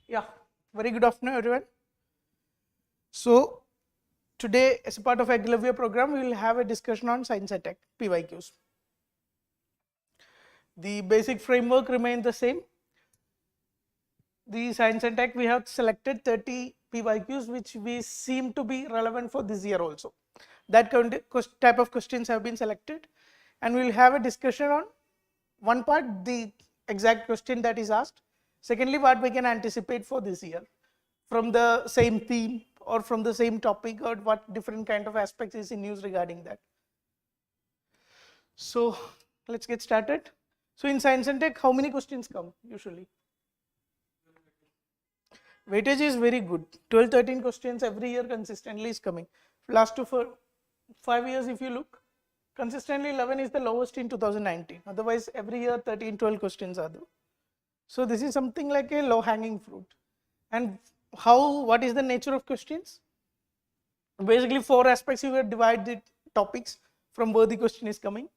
Yeah, very good afternoon, everyone. So, today, as a part of EKLAVYA program, we will have a discussion on Science and Tech PYQs. The basic framework remains the same. The Science and Tech, we have selected 30 PYQs, which we seem to be relevant for this year also. That type of questions have been selected, and we will have a discussion on one part, the exact question that is asked. Secondly, what we can anticipate for this year from the same theme or from the same topic, or what different kind of aspects is in use regarding that. So let's get started. So in Science and Tech, how many questions come usually? Weightage is very good. 12-13 questions every year consistently is coming. Last 5 years, if you look, consistently 11 is the lowest in 2019. Otherwise, every year 13-12 questions are there. So this is something like a low hanging fruit. And what is the nature of questions? Basically 4 aspects. You will divide the topics from where the question is coming.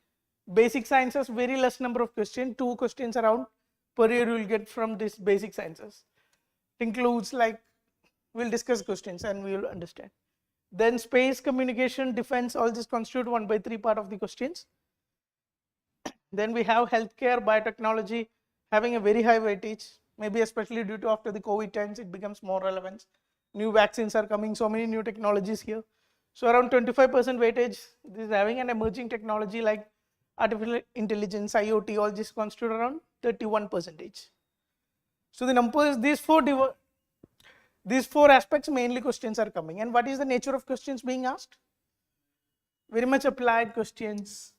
Basic sciences, very less number of questions, 2 questions around per year you will get from this basic sciences. It includes, like, we'll discuss questions and we will understand. Then space, communication, defense, all this constitute 1/3 part of the questions. Then we have healthcare, biotechnology having a very high weightage, maybe especially due to after the COVID times it becomes more relevant. New vaccines are coming, so many new technologies here. So around 25% weightage. This is having an emerging technology like artificial intelligence, IoT, all this constitute around 31%. So the numbers, these four aspects mainly questions are coming. And what is the nature of questions being asked? Very much applied questions,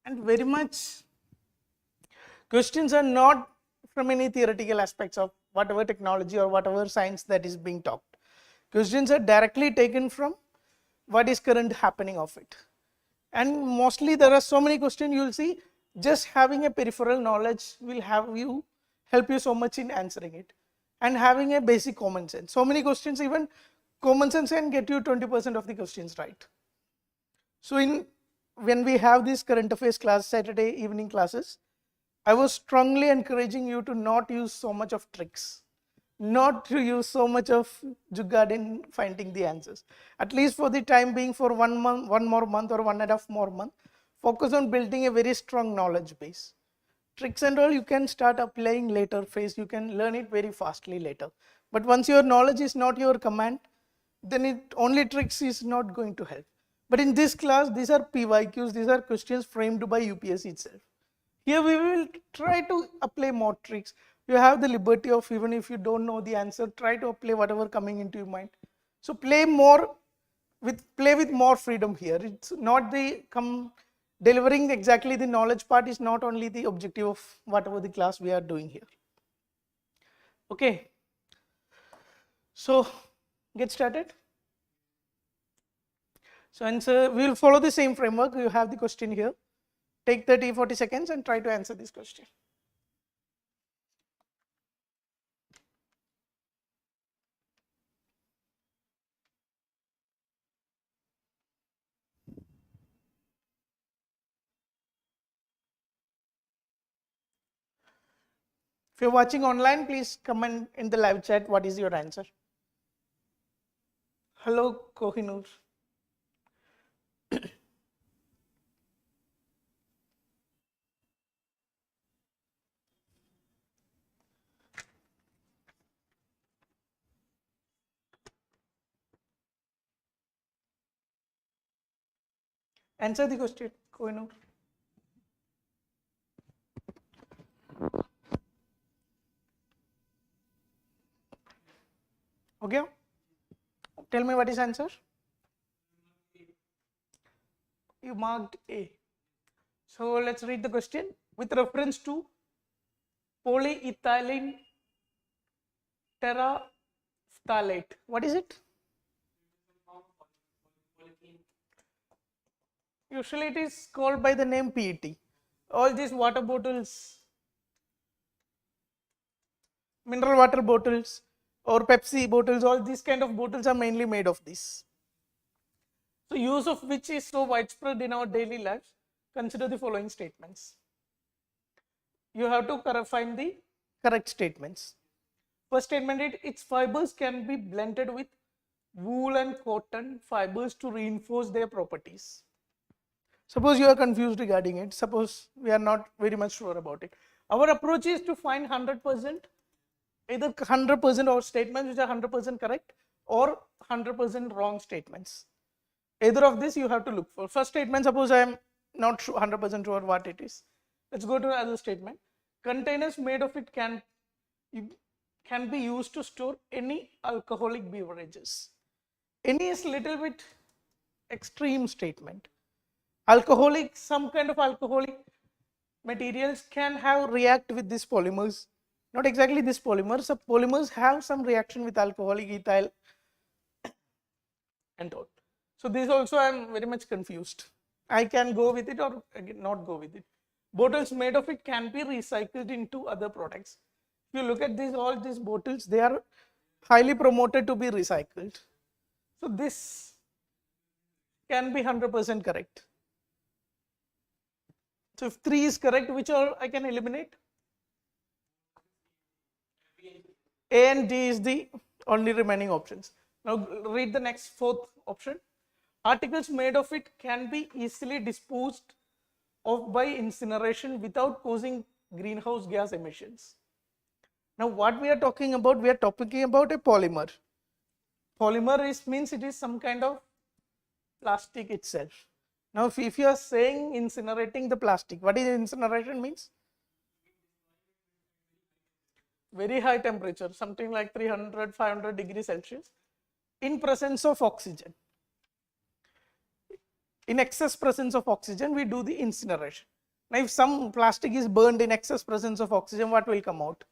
and very much questions are not from any theoretical aspects of whatever technology or whatever science that is being taught. Questions are directly taken from what is current happening of it. And mostly there are so many questions, you will see just having a peripheral knowledge will help you so much in answering it, and having a basic common sense. So many questions, even common sense can get you 20% of the questions right. So when we have this current affairs class, Saturday evening classes, I was strongly encouraging you to not use so much of tricks, not to use so much of jugaad in finding the answers. At least for the time being, for 1 more month or 1.5 more month, focus on building a very strong knowledge base. Tricks and all you can start applying later phase, you can learn it very fastly later. But once your knowledge is not your command, then only tricks is not going to help. But in this class, these are PYQs, these are questions framed by UPSC itself. Here we will try to apply more tricks. You have the liberty of, even if you don't know the answer, try to apply whatever coming into your mind. So play with more freedom here. It's not delivering exactly the knowledge part is not only the objective of whatever the class we are doing here. Okay. So get started. So answer, we will follow the same framework. You have the question here. Take 30-40 seconds and try to answer this question. If you're watching online, please comment in the live chat what is your answer. Hello, Kohinoor. Answer the question, Kohinoor. Okay. Tell me what is answer. You marked A. So let's read the question. With reference to polyethylene terephthalate. What is it? Usually it is called by the name PET. All these water bottles, mineral water bottles or Pepsi bottles, all these kind of bottles are mainly made of this. So use of which is so widespread in our daily lives. Consider the following statements. You have to find the correct statements. First statement, its fibers can be blended with wool and cotton fibers to reinforce their properties. Suppose you are confused regarding it. Suppose we are not very much sure about it. Our approach is to find 100%, either 100% or statements which are 100% correct or 100% wrong statements. Either of this you have to look for. First statement, suppose I am not 100% sure what it is. Let's go to another statement. Containers made of it can be used to store any alcoholic beverages. Any is little bit extreme statement. Alcoholic, some kind of alcoholic materials can have react with these polymers. Not exactly these polymers. So polymers have some reaction with alcoholic ethyl and all. So this also I am very much confused. I can go with it or again not go with it. Bottles made of it can be recycled into other products. If you look at these, all these bottles, they are highly promoted to be recycled. So this can be 100% correct. So if 3 is correct, which all I can eliminate? A and D is the only remaining options. Now read the next 4th option. Articles made of it can be easily disposed of by incineration without causing greenhouse gas emissions. Now what we are talking about? We are talking about a polymer. Polymer means it is some kind of plastic itself. Now if you are saying incinerating the plastic, what is incineration means? Very high temperature, something like 300, 500 degrees Celsius in presence of oxygen. In excess presence of oxygen, we do the incineration. Now if some plastic is burned in excess presence of oxygen, what will come out?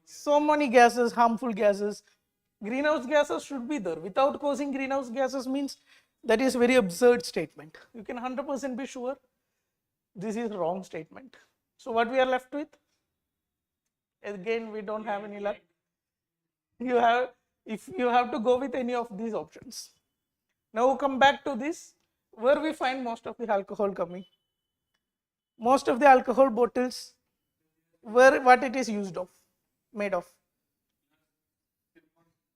So many gases, harmful gases. Greenhouse gases should be there. Without causing greenhouse gases means that is very absurd statement. You can 100% be sure this is wrong statement. So what we are left with? Again, we don't have any luck. If you have to go with any of these options. Now come back to this, where we find most of the alcohol coming. Most of the alcohol bottles, what it is used of, made of.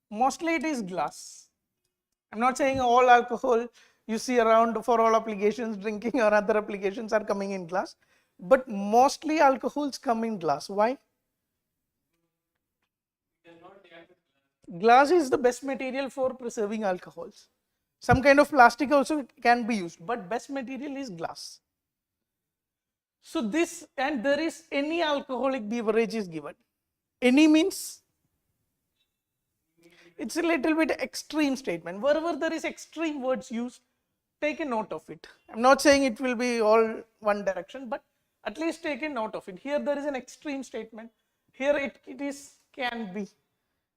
Mostly it is glass. I'm not saying all alcohol you see around for all applications, drinking or other applications are coming in glass, but mostly alcohols come in glass. Why? Glass is the best material for preserving alcohols. Some kind of plastic also can be used, but best material is glass. So this, and there is any alcoholic beverage is given. Any means it's a little bit extreme statement. Wherever there is extreme words used, take a note of it. I'm not saying it will be all one direction, but at least take a note of it. Here there is an extreme statement. Here it is can be.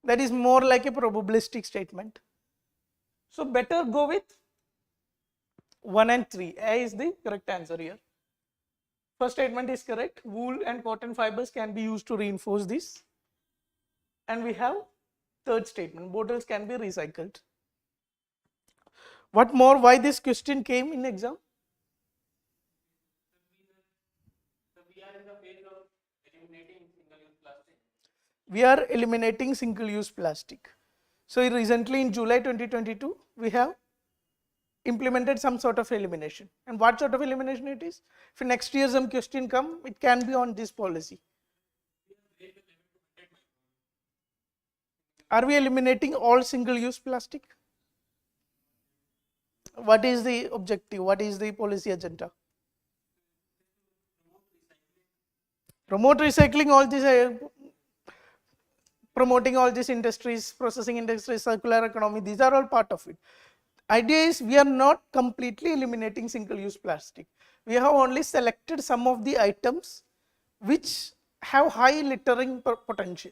That is more like a probabilistic statement. So better go with 1 and 3. A is the correct answer here. First statement is correct. Wool and cotton fibers can be used to reinforce this. And we have third statement. Bottles can be recycled. What more? Why this question came in exam? We are eliminating single-use plastic. So recently in July 2022, we have implemented some sort of elimination. And what sort of elimination it is? If next year some question come, it can be on this policy. Are we eliminating all single-use plastic? What is the objective? What is the policy agenda? Promote recycling, all these promoting all these industries, processing industries, circular economy, these are all part of it. Idea is we are not completely eliminating single-use plastic. We have only selected some of the items which have high littering potential.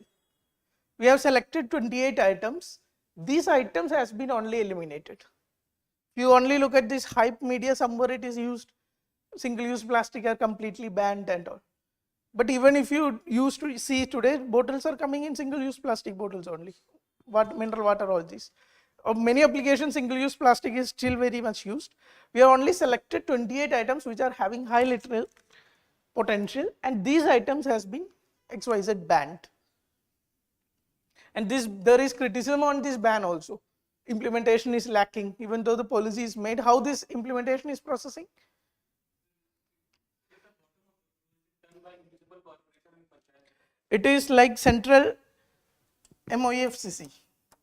We have selected 28 items. These items has been only eliminated. If you only look at this hype media, somewhere it is used, single-use plastic are completely banned and all. But even if you used to see today, bottles are coming in single-use plastic bottles only. What mineral water, all these. Of many applications, single-use plastic is still very much used. We have only selected 28 items which are having high litter potential, and these items has been XYZ banned. And there is criticism on this ban also. Implementation is lacking, even though the policy is made. How this implementation is processing? It is like central MOEFCC.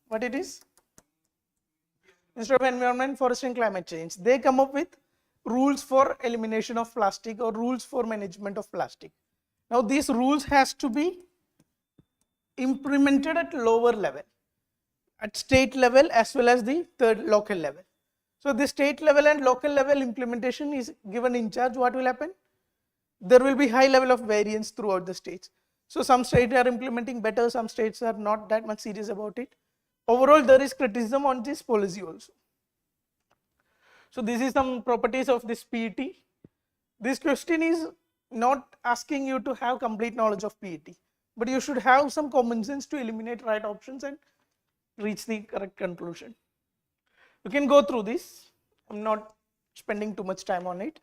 What it is? Ministry of Environment, Forest and Climate Change. They come up with rules for elimination of plastic or rules for management of plastic. Now these rules has to be implemented at lower level, at state level as well as the third local level. So the state level and local level implementation is given in charge. What will happen? There will be high level of variance throughout the states. So some states are implementing better, some states are not that much serious about it. Overall, there is criticism on this policy also. So this is some properties of this PET. This question is not asking you to have complete knowledge of PET, but you should have some common sense to eliminate right options and reach the correct conclusion. You can go through this. I'm not spending too much time on it.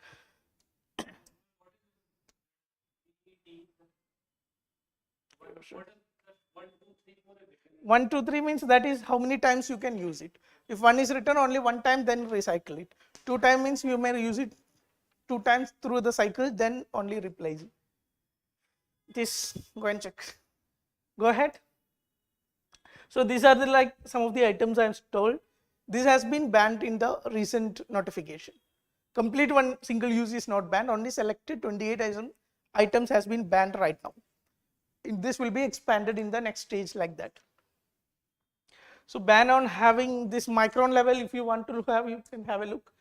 1, 2, 3 means that is how many times you can use it. If one is written only one time, then recycle it. 2 times means you may use it 2 times through the cycle, then only replace it. This, go and check. Go ahead. So these are the some of the items I am told. This has been banned in the recent notification. Complete one single use is not banned. Only selected 28 items has been banned right now. This will be expanded in the next stage like that. So ban on having this micron level, if you want to have, you can have a look.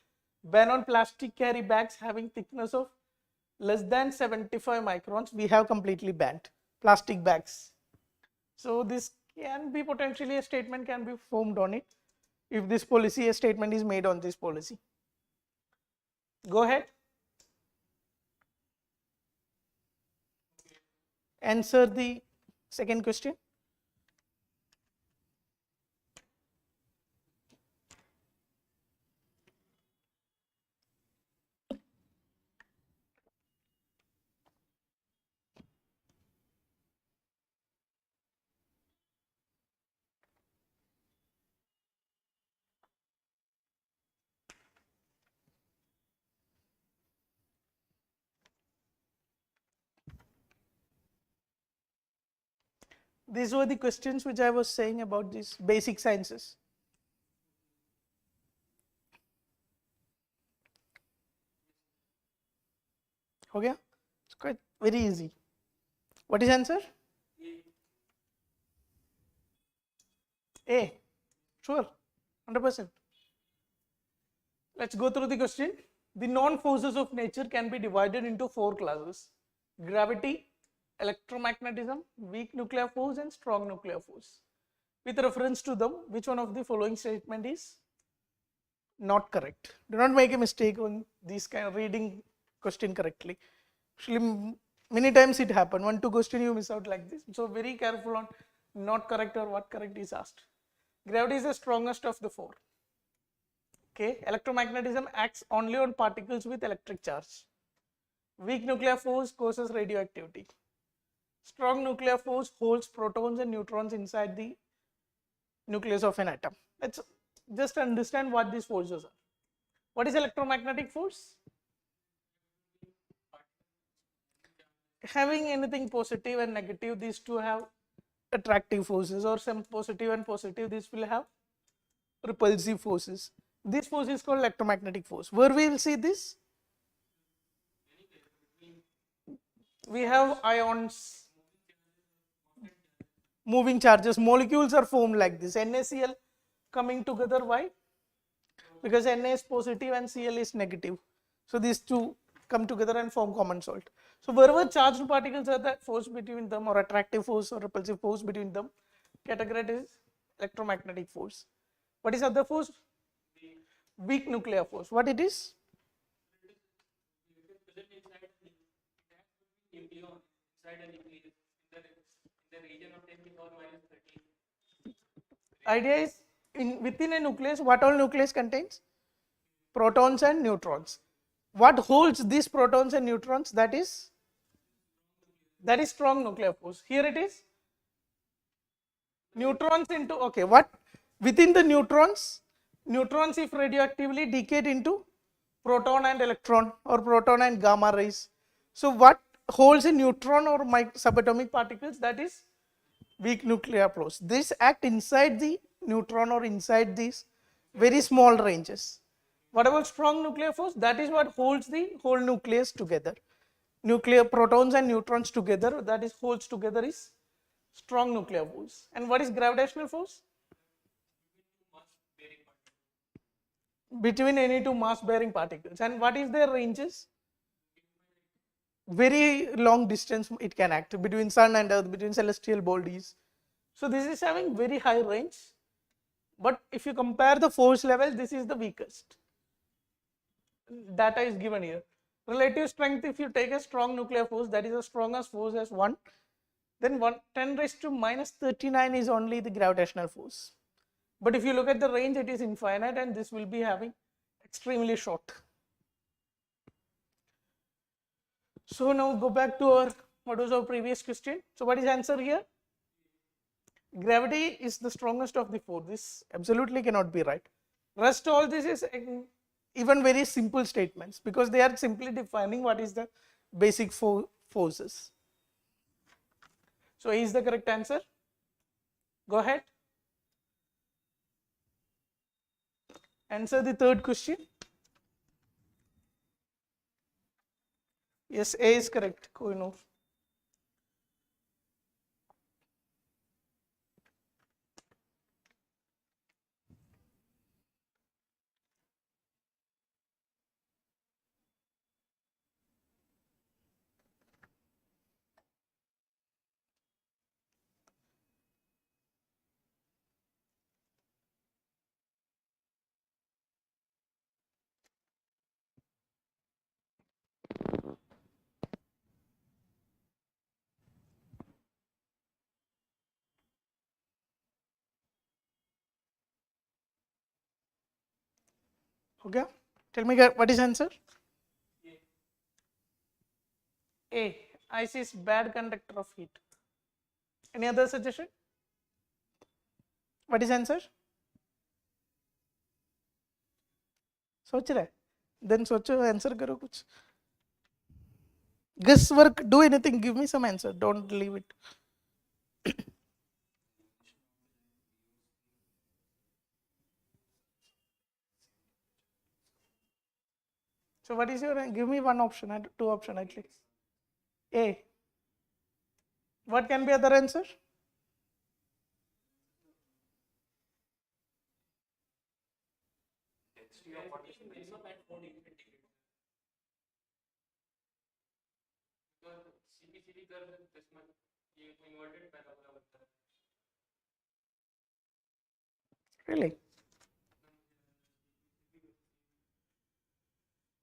Ban on plastic carry bags having thickness of less than 75 microns, we have completely banned plastic bags. So this can be potentially a statement can be formed on it if this policy, a statement is made on this policy. Go ahead. Answer the second question. These were the questions which I was saying about these basic sciences. Okay, it's quite very easy. What is answer? A. Sure, 100%. Let's go through the question. The known forces of nature can be divided into 4 classes: gravity, electromagnetism, weak nuclear force and strong nuclear force. With reference to them, which one of the following statement is not correct? Do not make a mistake on this kind of reading question correctly. Actually, many times it happens. 1, 2 question you miss out like this. So very careful on not correct or what correct is asked. Gravity is the strongest of the 4. Okay, electromagnetism acts only on particles with electric charge. Weak nuclear force causes radioactivity. Strong nuclear force holds protons and neutrons inside the nucleus of an atom. Let's just understand what these forces are. What is electromagnetic force? Having anything positive and negative, these two have attractive forces, or some positive and positive, this will have repulsive forces. This force is called electromagnetic force. Where we will see this? We have ions, moving charges, molecules are formed like this. NaCl coming together, why? Because Na is positive and Cl is negative. So these two come together and form common salt. So wherever charged particles are, that force between them, or attractive force or repulsive force between them, categorized as electromagnetic force. What is other force? Weak nuclear force. What it is? Idea is within a nucleus, what all nucleus contains? Protons and neutrons. What holds these protons and neutrons? That is That is strong nuclear force. Here it is neutrons into, okay, what within the neutrons if radioactively decayed into proton and electron or proton and gamma rays. So what holds a neutron or subatomic particles? That is weak nuclear force. This act inside the neutron or inside these very small ranges. What about strong nuclear force? That is what holds the whole nucleus together. Nuclear protons and neutrons together, that is holds together, is strong nuclear force. And what is gravitational force? Between any two mass bearing particles. And what is their ranges? Very long distance it can act between sun and earth, between celestial bodies. So this is having very high range, but if you compare the force level, this is the weakest. Data is given here. Relative strength, if you take a strong nuclear force, that is the strongest force as 1, then 10 raised to minus 39 is only the gravitational force. But if you look at the range, it is infinite, and this will be having extremely short. So now go back to our, what was our previous question? So what is the answer here? Gravity is the strongest of the four. This absolutely cannot be right. Rest all this is even very simple statements, because they are simply defining what is the basic forces. So A is the correct answer. Go ahead. Answer the third question. Yes, A is correct. Kohinoor. Okay, tell me what is answer? A. Ice is bad conductor of heat. Any other suggestion? What is answer? सोच रहे? Then सोचो, answer करो कुछ. Guess work, do anything, give me some answer, don't leave it. So what is your, give me one option, two option at least. A. What can be other answer? Really?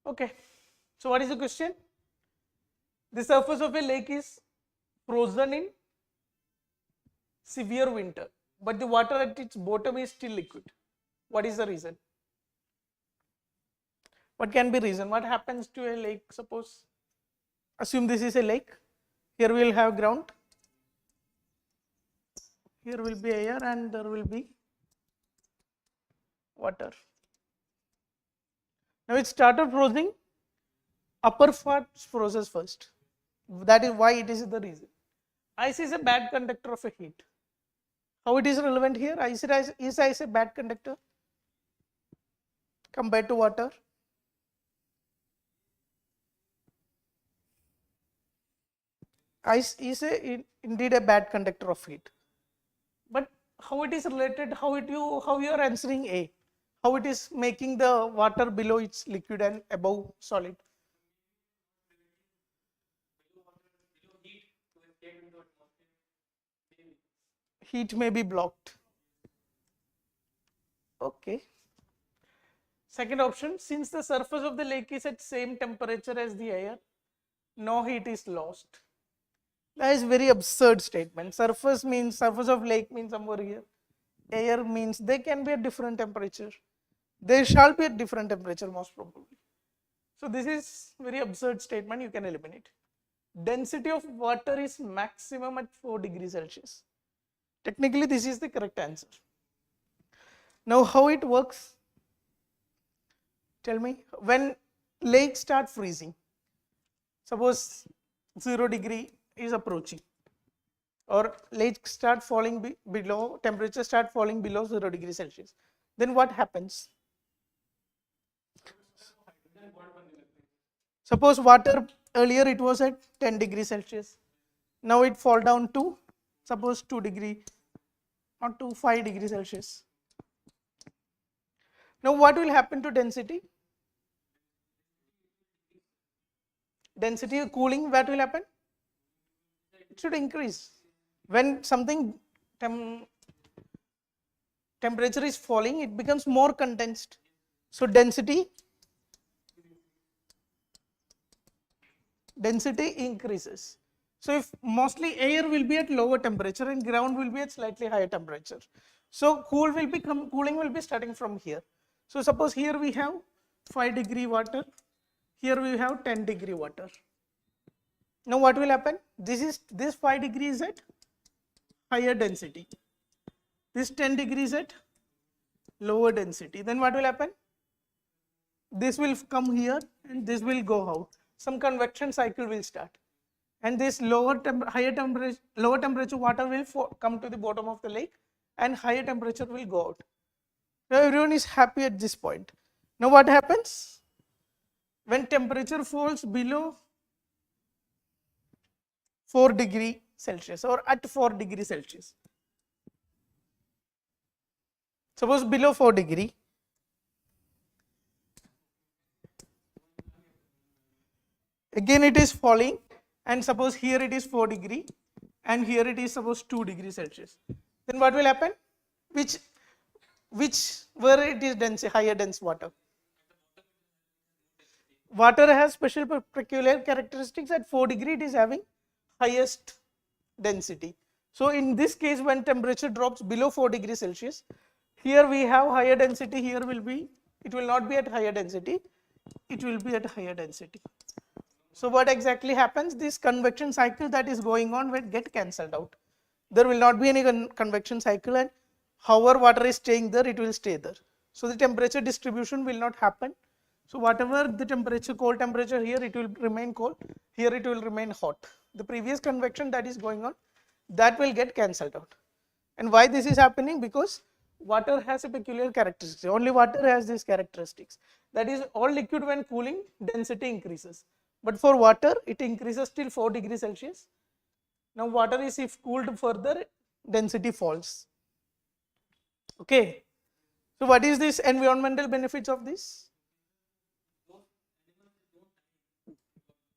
Okay. So what is the question? The surface of a lake is frozen in severe winter, but the water at its bottom is still liquid. What is the reason? What can be reason? What happens to a lake? Suppose, assume this is a lake. Here we will have ground. Here will be air and there will be water. Now it started freezing. Upper part freezes first. That is why it is the reason. Ice is a bad conductor of a heat. How it is relevant here? Is ice a bad conductor compared to water? Ice is indeed a bad conductor of heat. But how it is related? How you are answering A? How it is making the water below its liquid and above solid? Heat may be blocked. Okay. Second option, since the surface of the lake is at same temperature as the air, no heat is lost. That is very absurd statement. Surface means, surface of lake means somewhere here. Air means they can be at different temperature. They shall be at different temperature most probably. So this is very absurd statement, you can eliminate. density of water is maximum at 4 degrees Celsius. Technically, this is the correct answer. Now, how it works? Tell me, when lakes start freezing, suppose 0 degree is approaching, or lakes start falling below, temperature start falling below 0 degrees Celsius, then what happens? Suppose water earlier it was at 10 degrees Celsius, now it fall down to suppose 2 degree or to 5 degrees Celsius. Now what will happen to density? Density cooling, what will happen? It should increase. When something temperature is falling, it becomes more condensed. So density increases. So if mostly air will be at lower temperature and ground will be at slightly higher temperature. So cooling will be starting from here. So suppose here we have 5 degree water, here we have 10 degree water. Now what will happen? This 5 degrees at higher density. This 10 degrees at lower density. Then what will happen? This will come here and this will go out. Some convection cycle will start. And this lower temperature water will come to the bottom of the lake and higher temperature will go out. Now everyone is happy at this point. Now what happens? When temperature falls below 4 degree Celsius or at 4 degree Celsius. Suppose below 4 degree, again it is falling, and suppose here it is 4 degree and here it is suppose 2 degrees Celsius. Then what will happen? Where it is dense, higher dense water? Water has special peculiar characteristics. At 4 degree it is having highest density. So in this case, when temperature drops below 4 degrees Celsius, here we have higher density, here it will not be at higher density, it will be at higher density. So what exactly happens? This convection cycle that is going on will get cancelled out. There will not be any convection cycle, and however water is staying there, it will stay there. So the temperature distribution will not happen. So whatever the temperature, cold temperature here, it will remain cold, here it will remain hot. The previous convection that is going on, that will get cancelled out. And why this is happening? Because water has a peculiar characteristic. Only water has these characteristics. That is, all liquid when cooling, density increases. But for water, it increases till 4 degrees Celsius. Now water is, if cooled further, density falls. Okay. So what is this environmental benefits of this?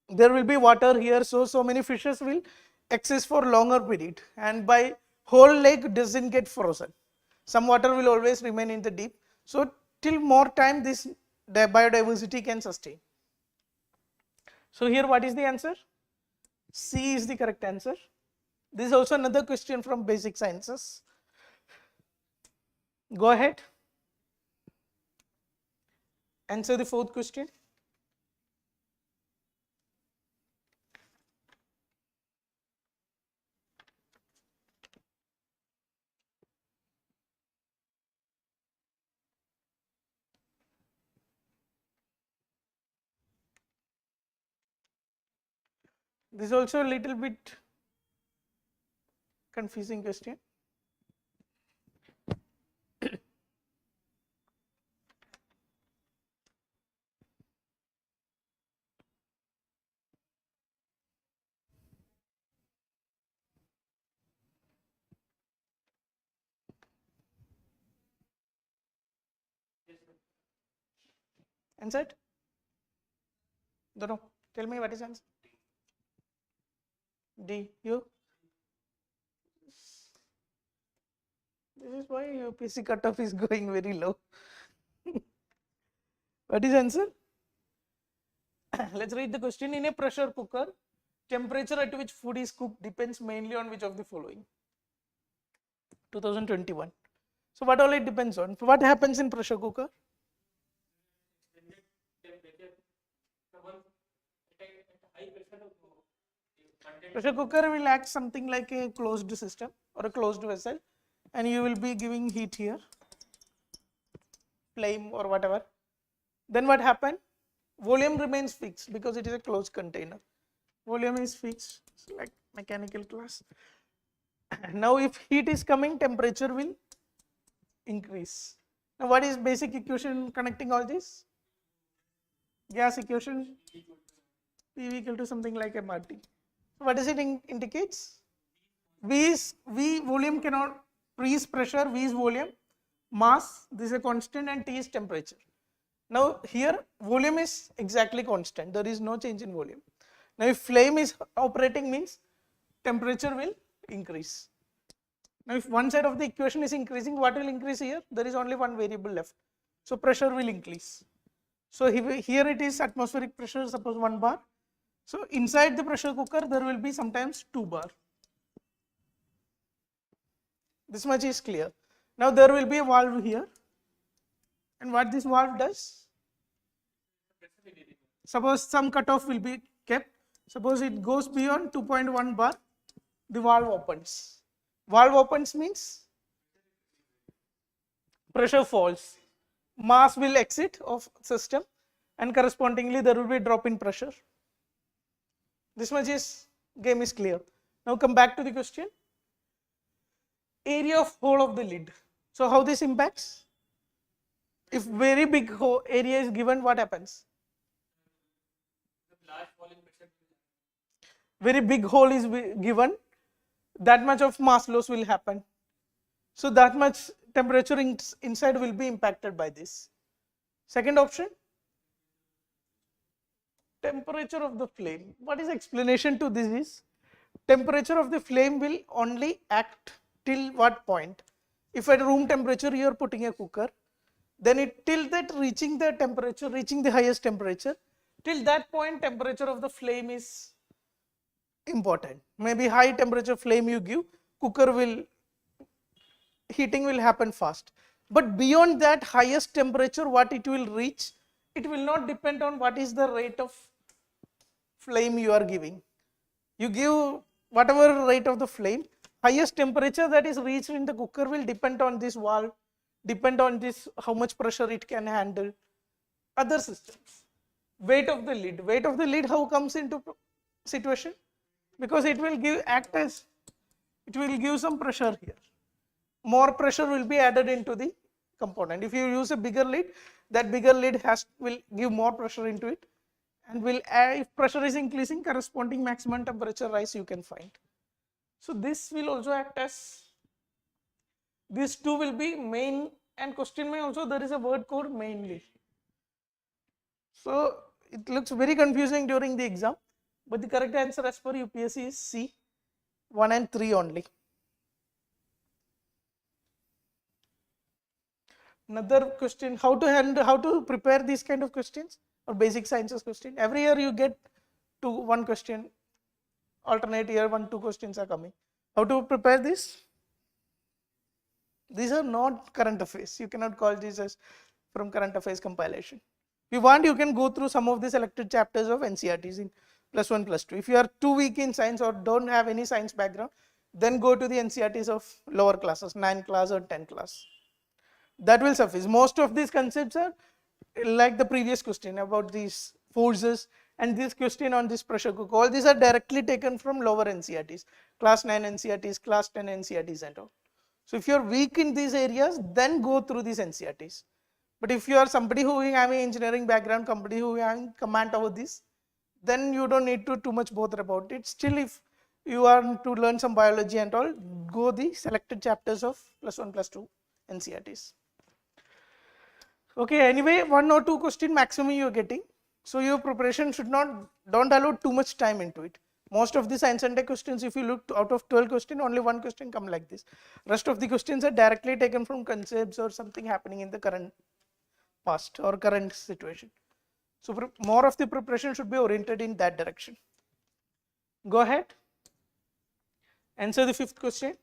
There will be water here, so many fishes will exist for longer period, and by whole lake doesn't get frozen. Some water will always remain in the deep. So till more time this biodiversity can sustain. So here what is the answer? C is the correct answer. This is also another question from basic sciences. Go ahead. Answer the fourth question. This is also a little bit confusing question. Answer? No. Tell me what is answer. D. You? This is why UPSC cutoff is going very low. What is answer? Let's read the question. In a pressure cooker, temperature at which food is cooked depends mainly on which of the following? 2021. So what all it depends on? What happens in pressure cooker? Pressure cooker will act something like a closed system or a closed vessel, and you will be giving heat here, flame or whatever. Then what happened? Volume remains fixed because it is a closed container. Volume is fixed, like mechanical class. Now if heat is coming, temperature will increase. Now what is basic equation connecting all this? Gas equation, PV equal to something like MRT. So what does it indicates? V volume cannot, P is pressure, V is volume, mass, this is a constant, and T is temperature. Now here volume is exactly constant, there is no change in volume. Now if flame is operating means temperature will increase. Now if one side of the equation is increasing, what will increase here? There is only one variable left. So pressure will increase. So here it is atmospheric pressure, suppose 1 bar. So inside the pressure cooker there will be sometimes 2 bar. This much is clear. Now there will be a valve here. And what this valve does? Suppose some cutoff will be kept. Suppose it goes beyond 2.1 bar, the valve opens. Valve opens means pressure falls. Mass will exit of system and correspondingly there will be a drop in pressure. This much is game is clear. Now come back to the question. Area of hole of the lid. So how this impacts? If very big area is given, what happens? Very big hole is given, that much of mass loss will happen. So that much temperature inside will be impacted by this. Second option, temperature of the flame. What is explanation to this is, temperature of the flame will only act till what point? If at room temperature you are putting a cooker, then it till that reaching the temperature, reaching the highest temperature, till that point temperature of the flame is important. Maybe high temperature flame you give, cooker will, heating will happen fast. But beyond that highest temperature, what it will reach, it will not depend on what is the rate of flame you are giving. You give whatever rate of the flame, highest temperature that is reached in the cooker will depend on this valve, depend on this how much pressure it can handle. Other systems. Weight of the lid. Weight of the lid how comes into situation? Because it will give act as, it will give some pressure here. More pressure will be added into the component. If you use a bigger lid, that bigger lid will give more pressure into it, and will add, if pressure is increasing, corresponding maximum temperature rise you can find. So this will also act as, these two will be main, and question may also there is a word called mainly. So it looks very confusing during the exam, but the correct answer as per UPSC is C, 1 and 3 only. Another question, how to prepare these kind of questions or basic sciences question. Every year you get one question, alternate year 1-2 questions are coming. How to prepare this? These are not current affairs. You cannot call these as from current affairs compilation. If you want, you can go through some of the selected chapters of NCERTs in +1, +2. If you are too weak in science or don't have any science background, then go to the NCERTs of lower classes, 9th class or 10th class. That will suffice. Most of these concepts are like the previous question about these forces and this question on this pressure cooker. All these are directly taken from lower NCERTs, class 9 NCERTs, class 10 NCERTs and all. So if you are weak in these areas, then go through these NCERTs. But if you are somebody who have an engineering background, somebody who have command over this, then you don't need to too much bother about it. Still, if you want to learn some biology and all, go the selected chapters of +1, +2 NCERTs. Okay, anyway, 1 or 2 question maximum you are getting. So your preparation should not, don't allow too much time into it. Most of the science and tech questions, if you look out of 12 questions, only 1 question come like this. Rest of the questions are directly taken from concepts or something happening in the current past or current situation. So more of the preparation should be oriented in that direction. Go ahead. Answer the 5th question.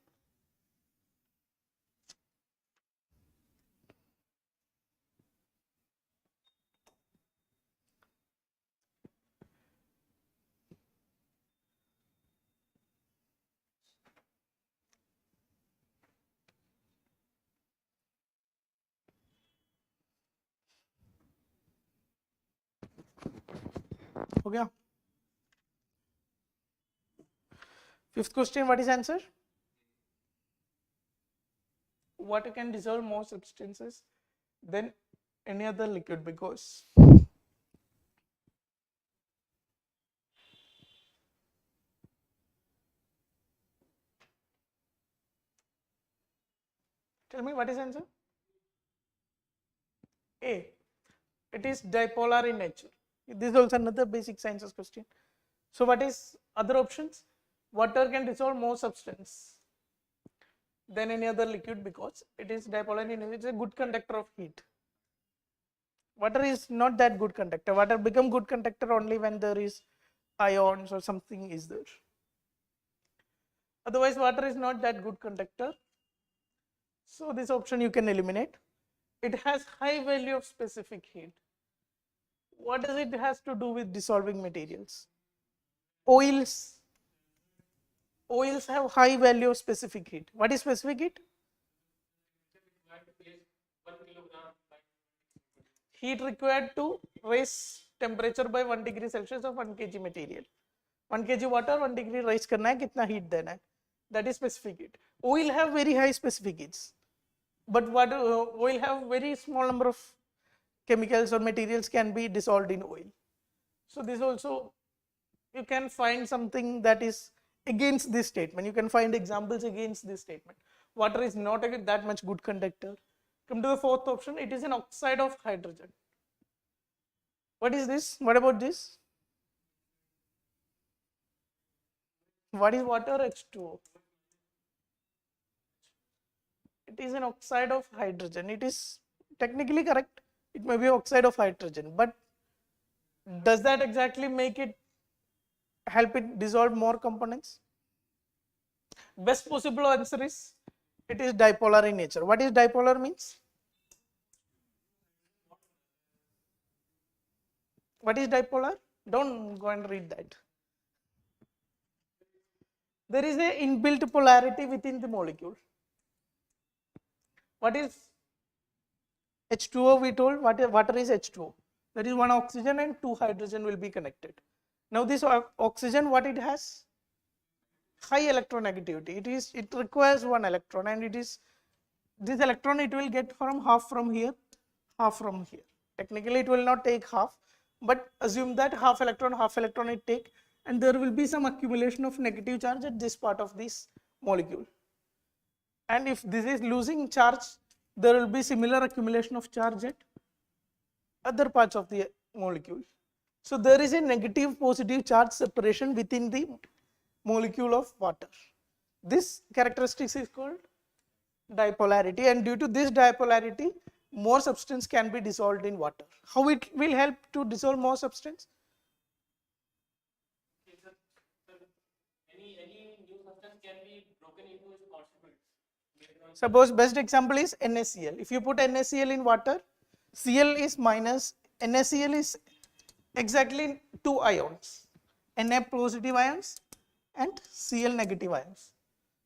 हो गया. Fifth question, what is answer? Water can dissolve more substances than any other liquid because tell me what is answer? A. It is dipolar in nature. This is also another basic sciences question. So what is other options? Water can dissolve more substance than any other liquid because it is dipolar in nature. It's a good conductor of heat. Water is not that good conductor. Water become good conductor only when there is ions or something is there. Otherwise, water is not that good conductor. So this option you can eliminate. It has high value of specific heat. What does it has to do with dissolving materials? Oils have high value of specific heat. What is specific heat? Heat required to raise temperature by 1 degree Celsius of 1 kg material. 1 kg water 1 degree raise करना है, कितना heat देना है. That is specific heat. Oil have very high specific heats, but what oil have very small number of chemicals or materials can be dissolved in oil. So this also you can find something that is against this statement. You can find examples against this statement. Water is not that much good conductor. Come to the fourth option. It is an oxide of hydrogen. What is this? What about this? What is water? H2O. It is an oxide of hydrogen. It is technically correct. It may be oxide of hydrogen, but does that exactly make it help it dissolve more components? Best possible answer is it is dipolar in nature. What is dipolar means? What is dipolar? Don't go and read that. There is a inbuilt polarity within the molecule. What is H2O? We told water is H2O. That is one oxygen and two hydrogen will be connected. Now this oxygen, what it has? High electronegativity. It requires one electron, and it is this electron it will get from half from here, half from here. Technically it will not take half, but assume that half electron it take, and there will be some accumulation of negative charge at this part of this molecule. And if this is losing charge, there will be similar accumulation of charge at other parts of the molecule. So there is a negative positive charge separation within the molecule of water. This characteristic is called dipolarity, and due to this dipolarity, more substance can be dissolved in water. How it will help to dissolve more substance? Any new substance can be broken into its constituents. Suppose best example is NaCl. If you put NaCl in water, Cl is minus, NaCl is exactly two ions, Na positive ions and Cl negative ions.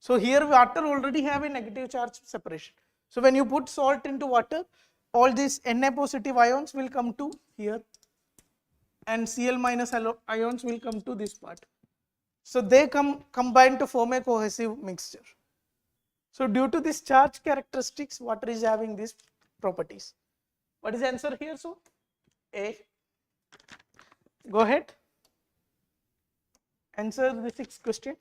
So here water already have a negative charge separation. So when you put salt into water, all these Na positive ions will come to here and Cl minus ions will come to this part. So they combine to form a cohesive mixture. So due to this charge characteristics, water is having these properties. What is the answer here? So A. Go ahead. Answer the sixth question.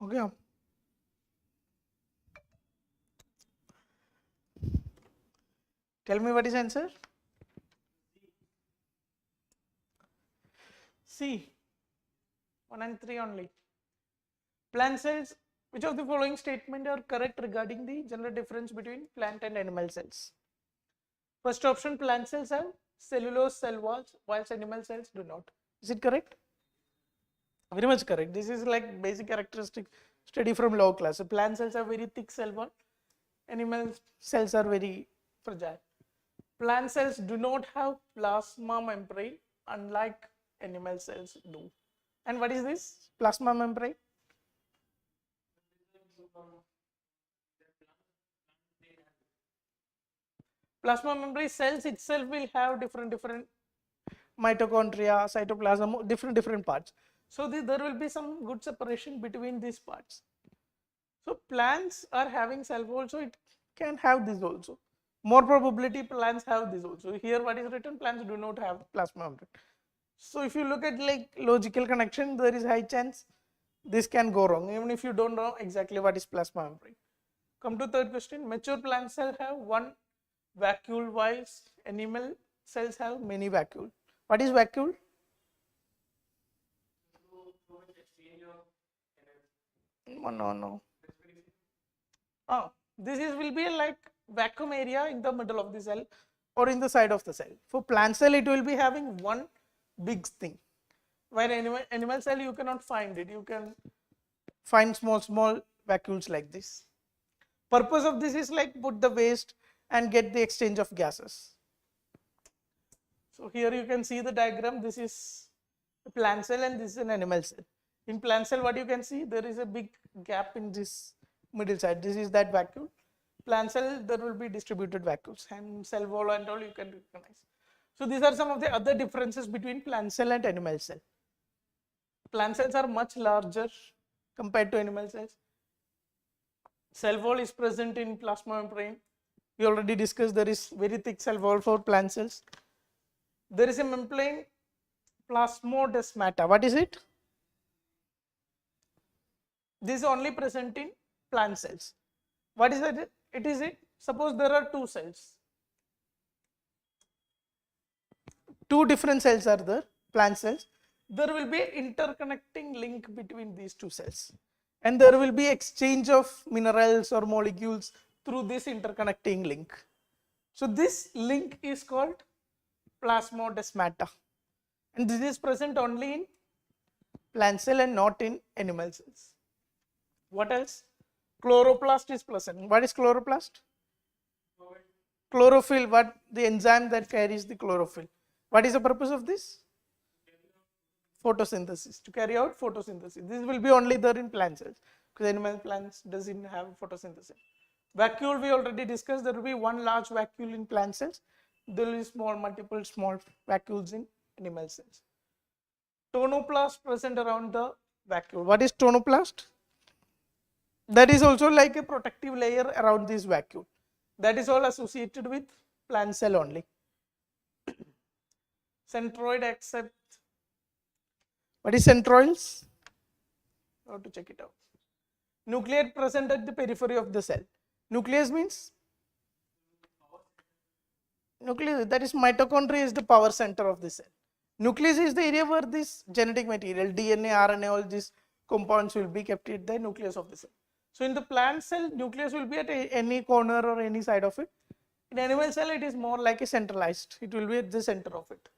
Okay. Tell me what is answer? C. 1 and 3 only. Plant cells, which of the following statement are correct regarding the general difference between plant and animal cells? First option, plant cells have cellulose cell walls whilst animal cells do not. Is it correct? Very much correct. This is like basic characteristic study from lower class. So plant cells have very thick cell wall, animal cells are very fragile. Plant cells do not have plasma membrane unlike animal cells do. And what is this plasma membrane? Plasma membrane cells itself will have different mitochondria, cytoplasm, different parts. So there will be some good separation between these parts. So plants are having cell wall, so it can have this also. More probability plants have this also. Here what is written, plants do not have plasma membrane. So if you look at like logical connection, there is high chance this can go wrong, even if you don't know exactly what is plasma membrane. Come to third question. Mature plant cells have one vacuole whilst animal cells have many vacuole. What is vacuole? No. This will be like vacuum area in the middle of the cell or in the side of the cell. For plant cell, it will be having one big thing. While animal cell, you cannot find it. You can find small vacuoles like this. Purpose of this is like put the waste and get the exchange of gases. So here you can see the diagram. This is a plant cell and this is an animal cell. In plant cell, what you can see, there is a big gap in this middle side. This is that vacuole. Plant cell, there will be distributed vacuoles, and cell wall and all you can recognize. So these are some of the other differences between plant cell and animal cell. Plant cells are much larger compared to animal cells. Cell wall is present in plasma membrane. We already discussed there is very thick cell wall for plant cells. There is a membrane plasmodesmata. What is it? This is only present in plant cells. What is it? It is it. Suppose there are two cells. Two different cells are there, plant cells. There will be an interconnecting link between these two cells. And there will be exchange of minerals or molecules through this interconnecting link. So this link is called plasmodesmata. And this is present only in plant cell and not in animal cells. What else? Chloroplast is present. What is chloroplast? Chlorophyll, what the enzyme that carries the chlorophyll. What is the purpose of this? Photosynthesis, to carry out photosynthesis. This will be only there in plant cells because animal plants doesn't have photosynthesis. Vacuole we already discussed. There will be one large vacuole in plant cells. There will be multiple small vacuoles in animal cells. Tonoplast present around the vacuole. What is tonoplast? That is also like a protective layer around this vacuole. That is all associated with plant cell only. Centroid except. What is centroids? How to check it out. Nucleus present at the periphery of the cell. Nucleus means? Nucleus, that is mitochondria is the power center of the cell. Nucleus is the area where this genetic material, DNA, RNA, all these compounds will be kept at the nucleus of the cell. So in the plant cell, nucleus will be at any corner or any side of it. In animal cell, it is more like a centralized. It will be at the center of it.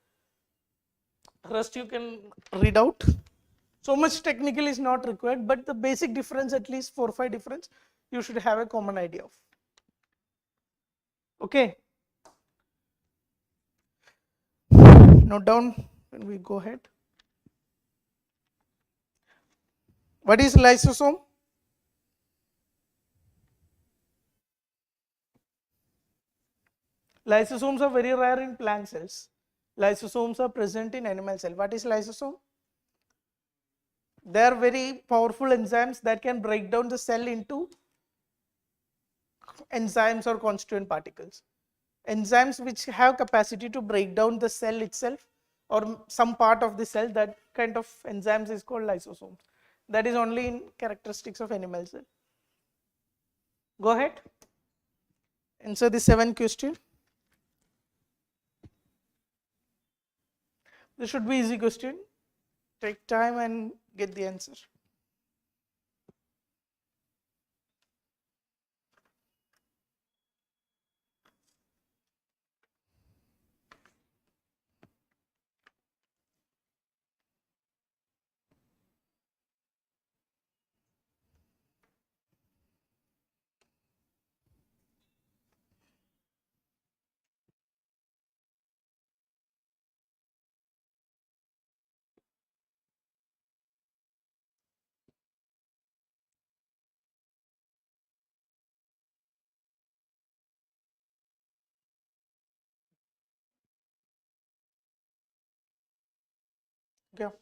Rest you can read out. So much technical is not required, but the basic difference, at least 4 or 5 difference, you should have a common idea of. Okay. Note down when we go ahead. What is lysosome? Lysosomes are very rare in plant cells. Lysosomes are present in animal cell. What is lysosome? They are very powerful enzymes that can break down the cell into enzymes or constituent particles. Enzymes which have capacity to break down the cell itself or some part of the cell, that kind of enzymes is called lysosomes. That is only in characteristics of animal cell. Go ahead. Answer the 7th question. This should be easy question. Take time and get the answer. Okay.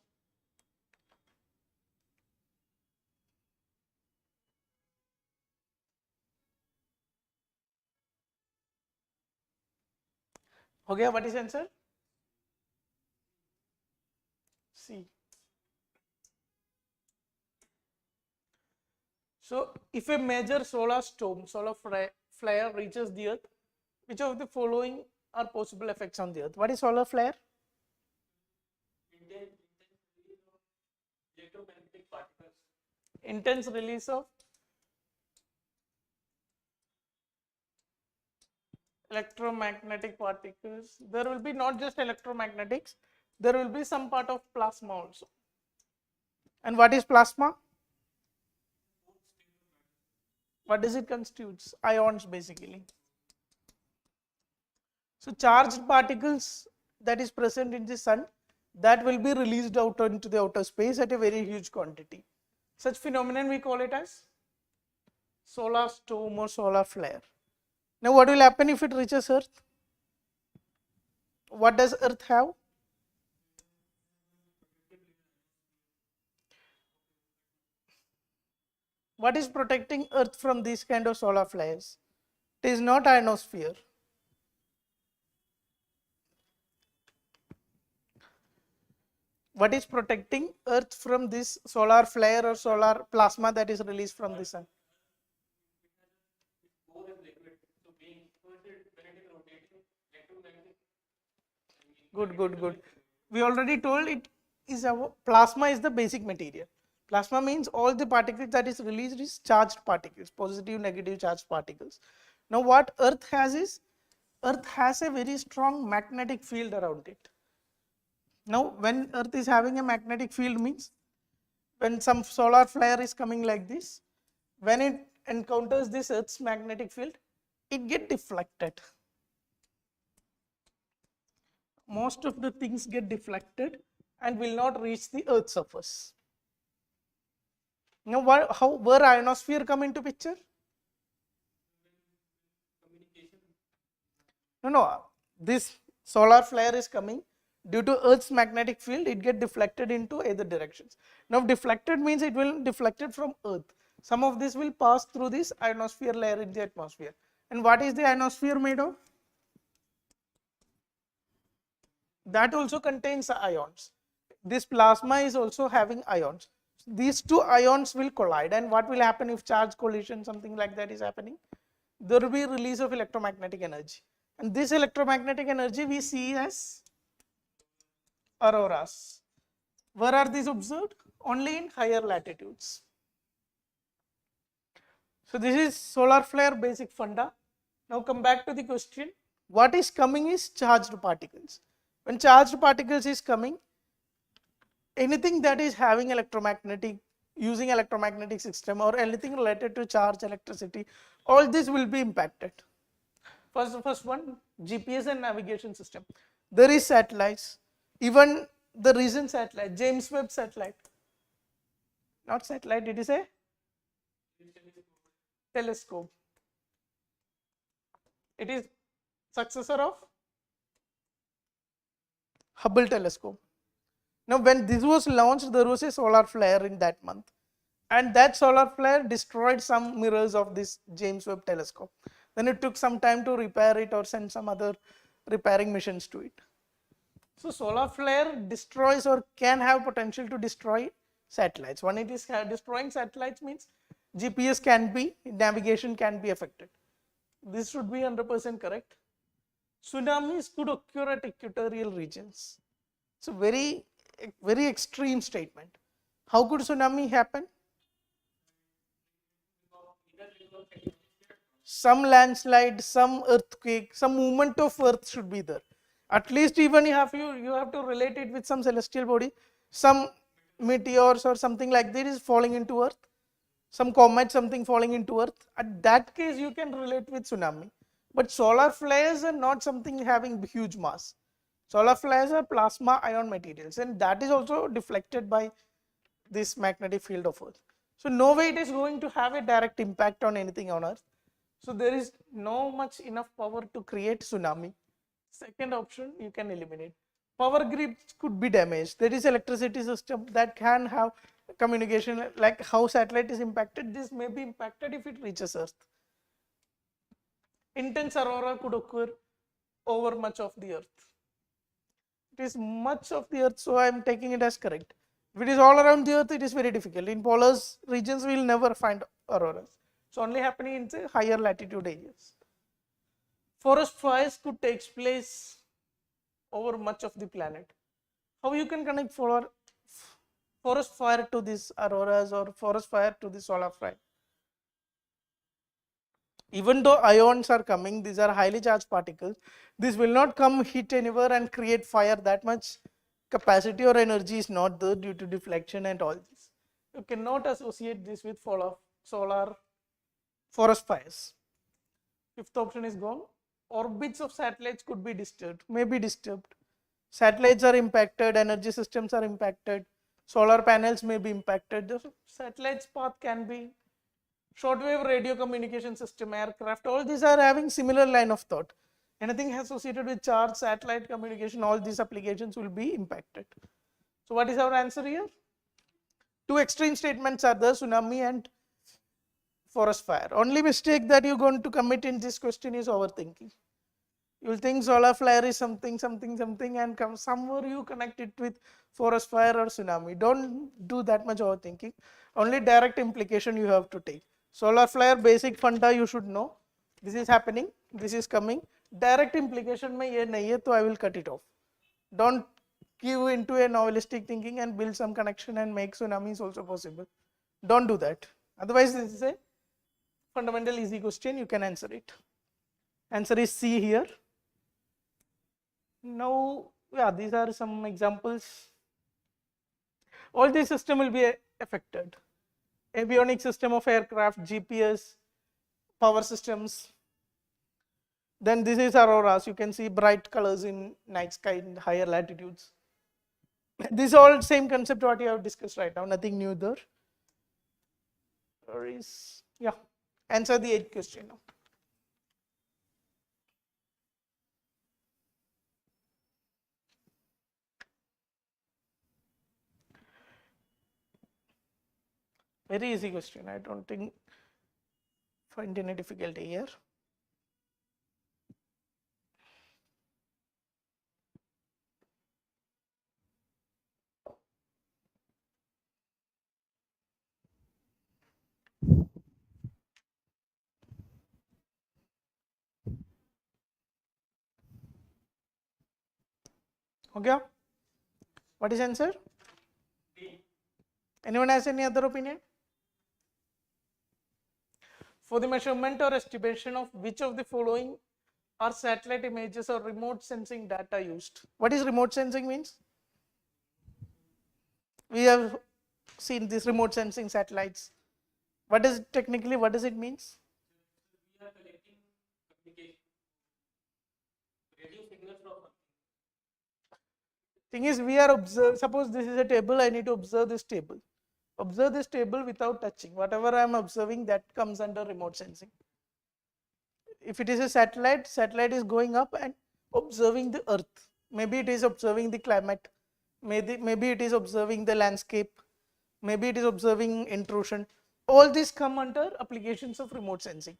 Okay, what is answer? C. So, if a major solar storm, solar flare reaches the Earth, which of the following are possible effects on the Earth? What is solar flare? Electromagnetic particles. Intense release of electromagnetic particles. There will be not just electromagnetics, there will be some part of plasma also. And what is plasma? What does it constitute? Ions basically. So charged particles that is present in the sun, that will be released out into the outer space at a very huge quantity. Such phenomenon we call it as solar storm or solar flare. Now what will happen if it reaches Earth? What does Earth have? What is protecting Earth from these kind of solar flares? It is not ionosphere. What is protecting Earth from this solar flare or solar plasma that is released from the sun? Good, good, good. We already told it is our plasma is the basic material. Plasma means all the particles that is released is charged particles, positive, negative charged particles. Now what Earth has is, Earth has a very strong magnetic field around it. Now when Earth is having a magnetic field means, when some solar flare is coming like this, when it encounters this Earth's magnetic field, it gets deflected. Most of the things get deflected and will not reach the Earth's surface. Now, where ionosphere come into picture? No, this solar flare is coming due to Earth's magnetic field. It get deflected into either directions. Now, deflected means it will deflected from Earth. Some of this will pass through this ionosphere layer in the atmosphere. And what is the ionosphere made of? That also contains ions. This plasma is also having ions. These two ions will collide, and what will happen if charge collision, something like that is happening? There will be release of electromagnetic energy, and this electromagnetic energy we see as auroras. Where are these observed? Only in higher latitudes. So this is solar flare basic funda. Now come back to the question. What is coming is charged particles. When charged particles is coming, anything that is having electromagnetic, using electromagnetic system or anything related to charge, electricity, all this will be impacted. First one, GPS and navigation system. There is satellites, even the recent satellite, James Webb satellite. Not satellite, it is a telescope. It is successor of Hubble telescope. Now when this was launched, there was a solar flare in that month, and that solar flare destroyed some mirrors of this James Webb telescope. Then it took some time to repair it or send some other repairing missions to it. So solar flare destroys or can have potential to destroy satellites. When it is destroying satellites means GPS can be, navigation can be affected. This should be 100% correct. Tsunamis could occur at equatorial regions. It's a very extreme statement. How could tsunami happen? Some landslide, some earthquake, some movement of earth should be there. At least even you have to relate it with some celestial body, some meteors or something like that is falling into earth, some comet, something falling into earth. At that case you can relate with tsunami. But solar flares are not something having huge mass. Solar flares are plasma ion materials, and that is also deflected by this magnetic field of earth. So no way it is going to have a direct impact on anything on earth. So there is no much enough power to create tsunami. Second option you can eliminate. Power grids could be damaged. There is electricity system that can have communication, like how satellite is impacted. This may be impacted if it reaches earth. Intense aurora could occur over much of the earth. It is much of the earth, so I am taking it as correct. If it is all around the earth, it is very difficult. In polar regions, we will never find auroras. It's only happening in the higher latitude areas. Forest fires could take place over much of the planet. How you can connect forest fire to these auroras or forest fire to the solar flare? Even though ions are coming, these are highly charged particles, this will not come hit anywhere and create fire. That much capacity or energy is not there due to deflection and all this. You cannot associate this with solar forest fires. Fifth option is gone. Orbits of satellites could be disturbed, may be disturbed. Satellites are impacted, energy systems are impacted, solar panels may be impacted. The satellite's path can be shortwave radio communication system, aircraft, all these are having similar line of thought. Anything associated with charge, satellite communication, all these applications will be impacted. So what is our answer here? Two extreme statements are there, tsunami and forest fire. Only mistake that you're going to commit in this question is overthinking. You will think solar flare is something, and somewhere you connect it with forest fire or tsunami. Don't do that much overthinking. Only direct implication you have to take. Solar flare basic funda you should know. This is happening, this is coming. Direct implication mein ye nahi hai, so I will cut it off. Don't give into a novelistic thinking and build some connection and make tsunamis also possible. Don't do that. Otherwise, this is a fundamental easy question. You can answer it. Answer is C here. Now, yeah, these are some examples. All these system will be affected. Avionic system of aircraft, GPS, power systems. Then this is auroras. You can see bright colors in night sky in higher latitudes. This is all same concept what you have discussed right now. Nothing new there. There is, yeah. Answer the 8th question now. Very easy question. I don't think find any difficulty here. Okay. What is answer? B. Anyone has any other opinion? For the measurement or estimation of which of the following are satellite images or remote sensing data used? What is remote sensing means? We have seen these remote sensing satellites. What is technically, what does it means? We are collecting communication, radio signals from. Thing is, we are observing, suppose this is a table, I need to observe this table. Observe this table without touching. Whatever I am observing, that comes under remote sensing. If it is a satellite, satellite is going up and observing the earth. Maybe it is observing the climate. Maybe it is observing the landscape. Maybe it is observing intrusion. All these come under applications of remote sensing.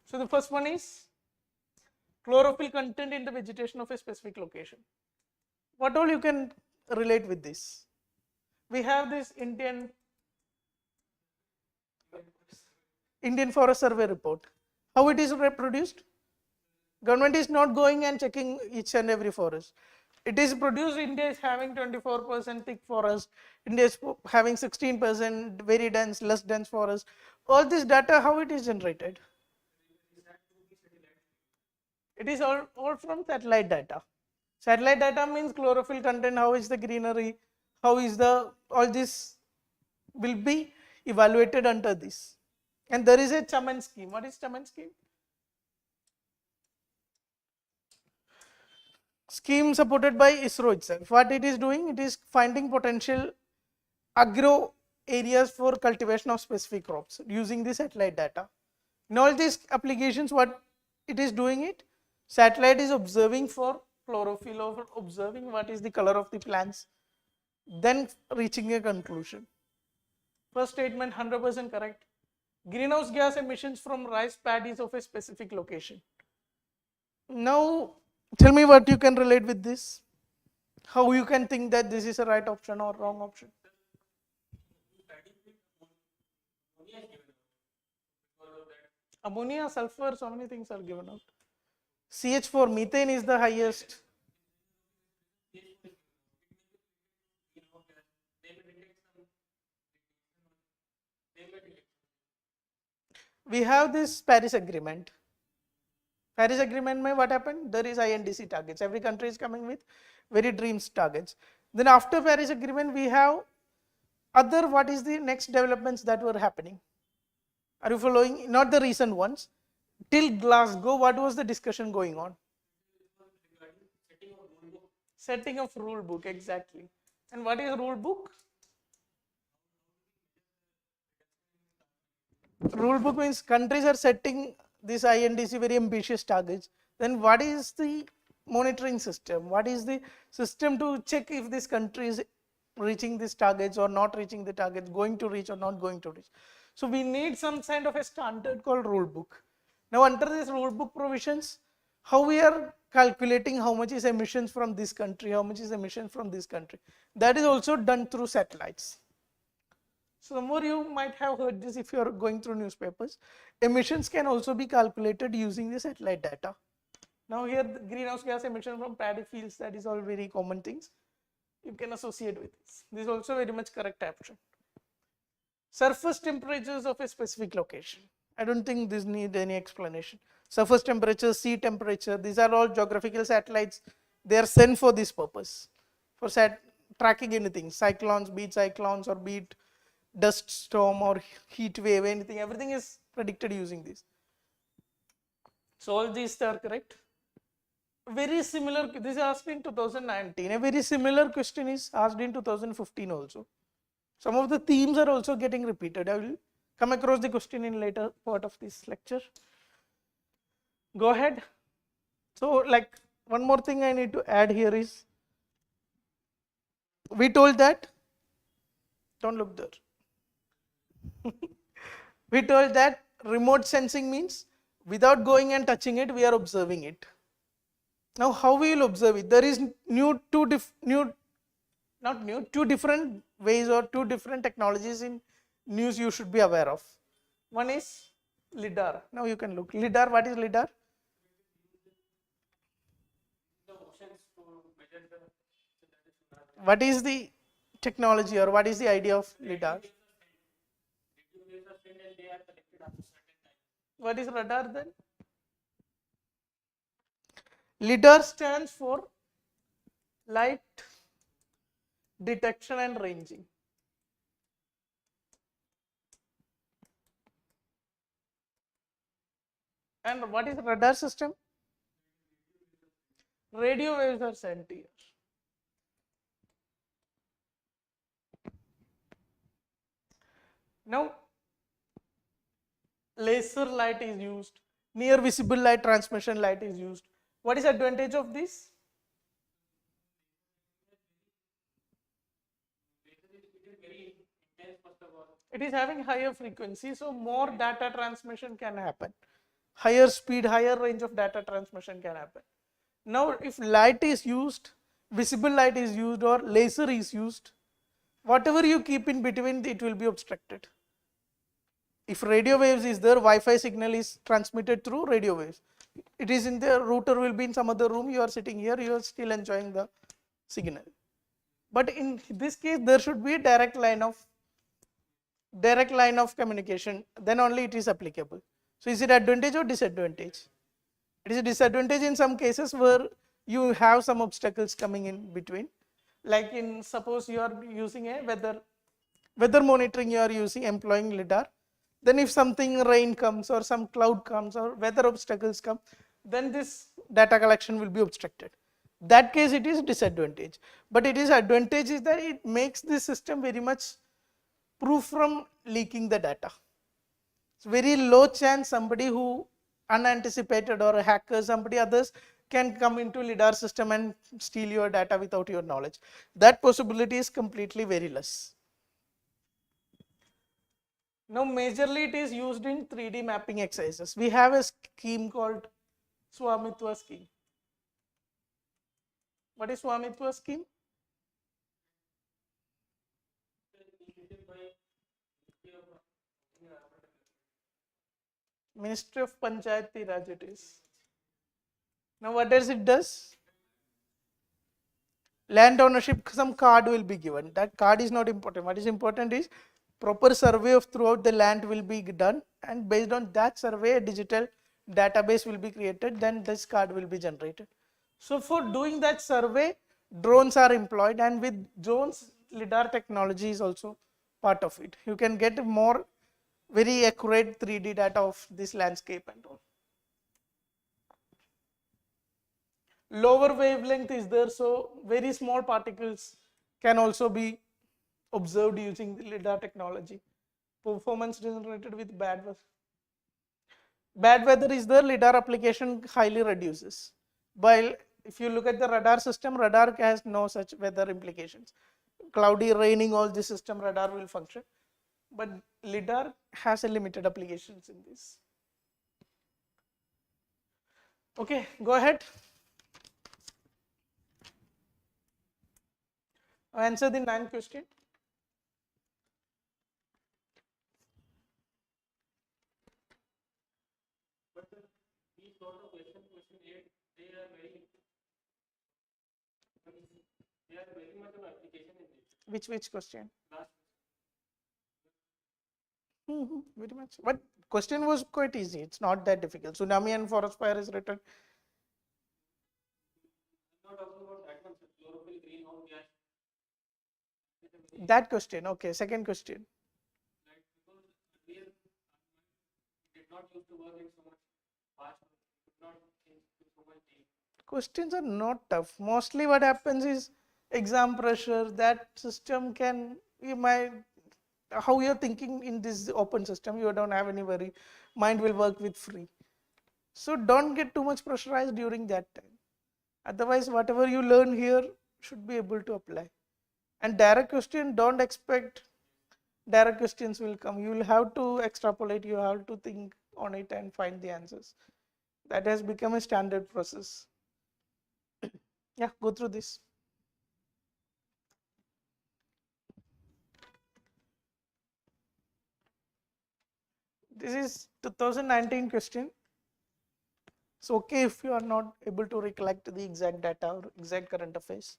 So the first one is chlorophyll content in the vegetation of a specific location. What all you can relate with this? We have this Indian Forest Survey report. How it is reproduced? Government is not going and checking each and every forest. It is produced, India is having 24% thick forest, India is having 16% very dense, less dense forest. All this data, how it is generated? It is all from satellite data. Satellite data means chlorophyll content, how is the greenery, how is the, all this will be evaluated under this. And there is a Chaman scheme. What is Chaman scheme? Scheme supported by ISRO itself. What it is doing? It is finding potential agro areas for cultivation of specific crops using the satellite data. In all these applications, what it is doing it? Satellite is observing for chlorophyll or observing what is the color of the plants, then reaching a conclusion. First statement 100% correct. Greenhouse gas emissions from rice paddies of a specific location. Now tell me what you can relate with this. How you can think that this is a right option or wrong option. Ammonia, sulfur, so many things are given out. CH4, methane is the highest. We have this Paris Agreement. Paris Agreement mein what happened? There is INDC targets. Every country is coming with very dreams targets. Then after Paris Agreement, we have other, what is the next developments that were happening? Are you following? Not the recent ones. Till Glasgow, what was the discussion going on? Setting of rule book, exactly. And what is rule book? Rule book means countries are setting this INDC very ambitious targets. Then what is the monitoring system? What is the system to check if this country is reaching these targets or not reaching the targets, going to reach or not going to reach? So we need some kind of a standard called rule book. Now under this rule book provisions, how we are calculating how much is emissions from this country, how much is emissions from this country. That is also done through satellites. So somewhere you might have heard this if you are going through newspapers. Emissions can also be calculated using the satellite data. Now here the greenhouse gas emission from paddy fields, that is all very common things. You can associate with this. This is also very much correct option. Surface temperatures of a specific location. I don't think this need any explanation. Surface temperature, sea temperature, these are all geographical satellites. They are sent for this purpose, for tracking anything, cyclones, be it cyclones or be it dust storm or heat wave, anything, everything is predicted using this. So all these are correct. Very similar, this is asked in 2019. A very similar question is asked in 2015 also. Some of the themes are also getting repeated. I will come across the question in later part of this lecture. Go ahead. So like one more thing I need to add here is, we told that, don't look there. We told that remote sensing means without going and touching it, we are observing it. Now how we will observe it? There is two different ways or two different technologies in news you should be aware of. One is LIDAR. Now you can look. LIDAR, what is LIDAR? What is the technology or what is the idea of LIDAR? What is radar then? LIDAR stands for light detection and ranging. And what is radar system? Radio waves are sent here. Now laser light is used, near visible light transmission light is used. What is the advantage of this? It is having higher frequency, so more data transmission can happen. Higher speed, higher range of data transmission can happen. Now if light is used, visible light is used or laser is used, whatever you keep in between, it will be obstructed. If radio waves is there, Wi-Fi signal is transmitted through radio waves. It is in the router will be in some other room, you are sitting here, you are still enjoying the signal. But in this case, there should be a direct line of communication, then only it is applicable. So is it advantage or disadvantage? It is a disadvantage in some cases where you have some obstacles coming in between. Like in, suppose you are using a weather monitoring, you are employing lidar. Then if something rain comes or some cloud comes or weather obstacles come, then this data collection will be obstructed. That case it is disadvantage. But it is advantage is that it makes the system very much proof from leaking the data. It's very low chance somebody who unanticipated or a hacker, somebody others can come into lidar system and steal your data without your knowledge. That possibility is completely very less. Now majorly it is used in 3D mapping exercises. We have a scheme called Swamitwa scheme. What is Swamitwa scheme? Ministry of Panchayati Raj it is. Now what does it does? Land ownership, some card will be given. That card is not important. What is important is proper survey of throughout the land will be done, and based on that survey a digital database will be created, then this card will be generated. So for doing that survey, drones are employed, and with drones lidar technology is also part of it. You can get more very accurate 3D data of this landscape and all. Lower wavelength is there, so very small particles can also be observed using the lidar technology. Performance generated with bad weather. Bad weather is there, lidar application highly reduces. While if you look at the radar system, radar has no such weather implications. Cloudy, raining, all this system radar will function. But lidar has a limited applications in this. Okay, go ahead. Answer the 9th question. But these sort of question 8, they are very much of application in this. Which question? Last. Very much. But question was quite easy. It's not that difficult. Tsunami and forest fire is written. I'm not talking about that one, sir. Chlorophyll, greenhouse gas. That question. Okay. Second question. Right, because earlier did not used to work in so much fast, could not change to so much deep. Questions are not tough. Mostly what happens is exam pressure. That system can, you might, how you're thinking in this open system, you don't have any worry. Mind will work with free. So don't get too much pressurized during that time. Otherwise, whatever you learn here should be able to apply. And direct question, don't expect direct questions will come. You will have to extrapolate, you have to think on it and find the answers. That has become a standard process. Yeah, go through this. This is 2019 question. It's okay if you are not able to recollect the exact data or exact current affairs.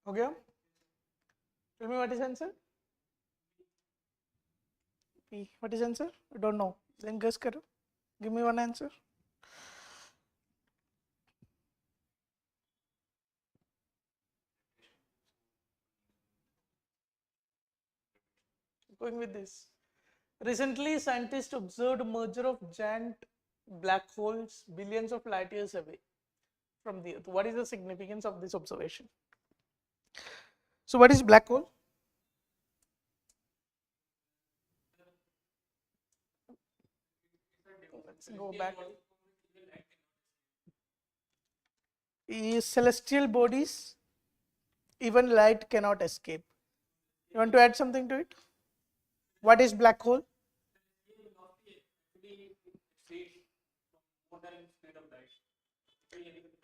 Okay. Tell me what is answer? P. What is answer? I don't know. Then guess karo. Give me one answer. Going with this. Recently, scientists observed a merger of giant black holes billions of light years away from the Earth. What is the significance of this observation? So, what is black hole? Let's go back. Is celestial bodies, even light cannot escape. You want to add something to it? What is black hole?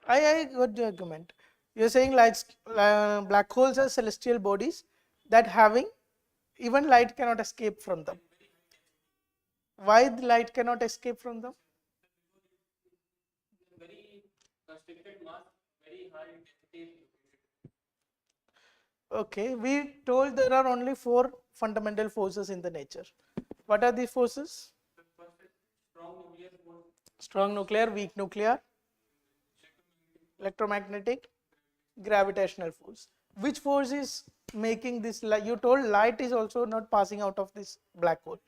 I got the argument. You're saying black holes are celestial bodies that having even light cannot escape from them. Why the light cannot escape from them? Very constricted mass, very high density. Okay, we told there are only 4 fundamental forces in the nature. What are these forces? The first is strong nuclear force, Strong nuclear, weak nuclear, electromagnetic, gravitational force. Which force is making this light? You told light is also not passing out of this black hole.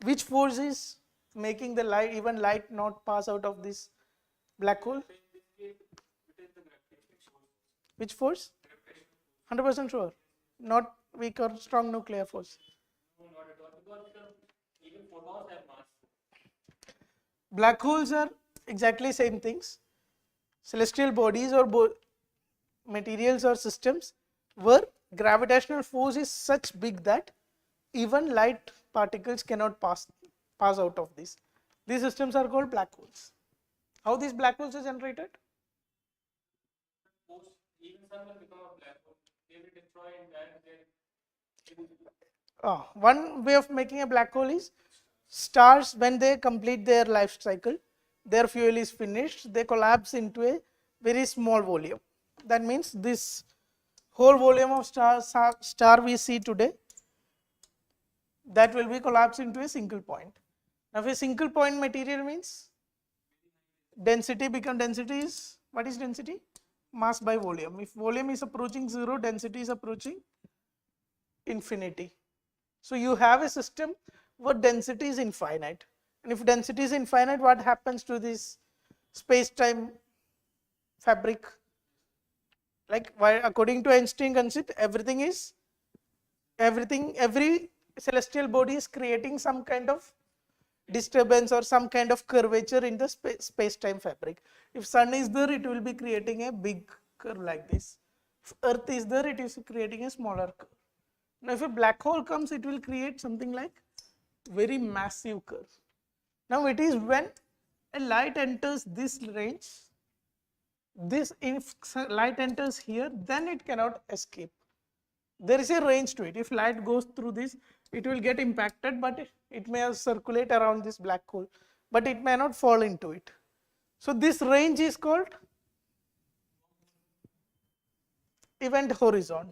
Which force is making the light, even light not pass out of this black hole? Which force? 100% sure. Not weak or strong nuclear force. no, not at all, because even photons have mass. Black holes are exactly same things. Celestial bodies or materials or systems where gravitational force is such big that even light particles cannot pass out of this. These systems are called black holes. How these black holes are generated? Most, even sun will become a black hole. They will destroy entire One way of making a black hole is stars, when they complete their life cycle, their fuel is finished, they collapse into a very small volume. That means this whole volume of star we see today, that will be collapsed into a single point. Now, if a single point material means density is, what is density? Mass by volume. If volume is approaching 0, density is approaching infinity. So you have a system where density is infinite. And if density is infinite, what happens to this space-time fabric? Like, according to Einstein concept, every celestial body is creating some kind of disturbance or some kind of curvature in the space-time fabric. If sun is there, it will be creating a big curve like this. If earth is there, it is creating a smaller curve. Now, if a black hole comes, it will create something like very massive curve. Now, it is when a light enters this range, if light enters here, then it cannot escape. There is a range to it. If light goes through this, it will get impacted, but it may circulate around this black hole, but it may not fall into it. So this range is called event horizon.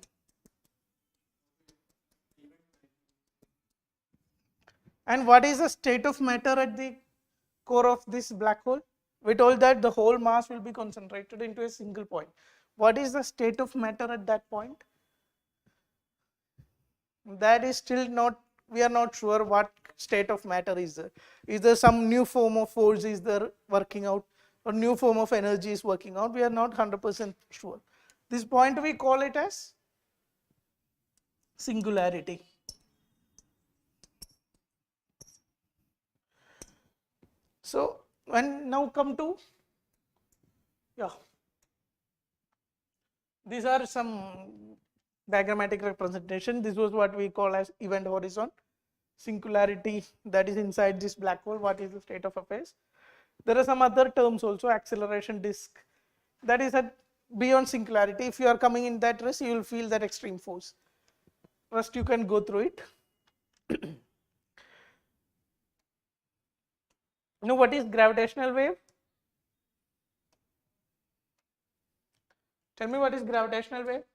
And what is the state of matter at the core of this black hole? We told that the whole mass will be concentrated into a single point. What is the state of matter at that point? That is still not, we are not sure what state of matter is there. Is there some new form of force is there working out, or new form of energy is working out? We are not 100% sure. This point we call it as singularity. So when now come to, these are some diagrammatic representation. This was what we call as event horizon. Singularity, that is inside this black hole, what is the state of affairs. There are some other terms also, acceleration disk, that is at beyond singularity. If you are coming in that rest, you will feel that extreme force. Rest you can go through it. Now, what is gravitational wave? Tell me, what is gravitational wave?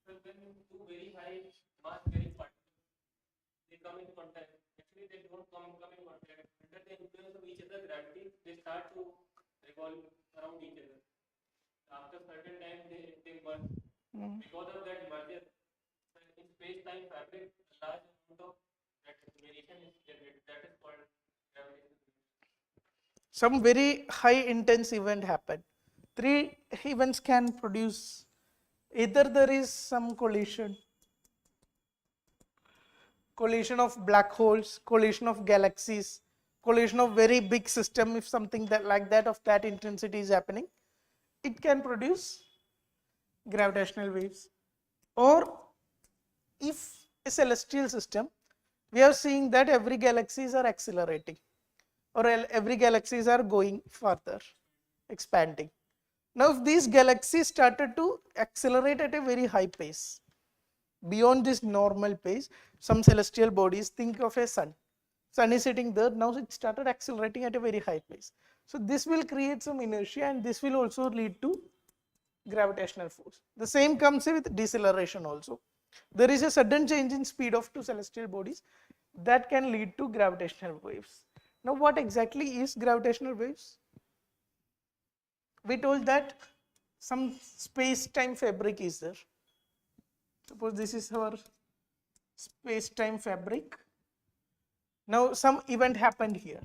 When two very high mass carrying particles, they come in contact. Actually, they don't come in contact. Under the influence of each other gravity, they start to revolve around each other. After certain time, they merge. Because of that merger, in space-time fabric, a large amount of that variation is generated. That is called gravitational. Some very high intense event happen. 3 events can produce, either there is some collision of black holes, collision of galaxies, collision of very big system. If something that like that of that intensity is happening, it can produce gravitational waves. Or if a celestial system, we are seeing that every galaxies are accelerating. or every galaxies are going further, expanding. Now if these galaxies started to accelerate at a very high pace, beyond this normal pace, some celestial bodies, think of a sun. Sun is sitting there, now it started accelerating at a very high pace. So this will create some inertia and this will also lead to gravitational force. The same comes with deceleration also. There is a sudden change in speed of two celestial bodies that can lead to gravitational waves. Now what exactly is gravitational waves? We told that some space-time fabric is there. Suppose this is our space-time fabric. Now some event happened here.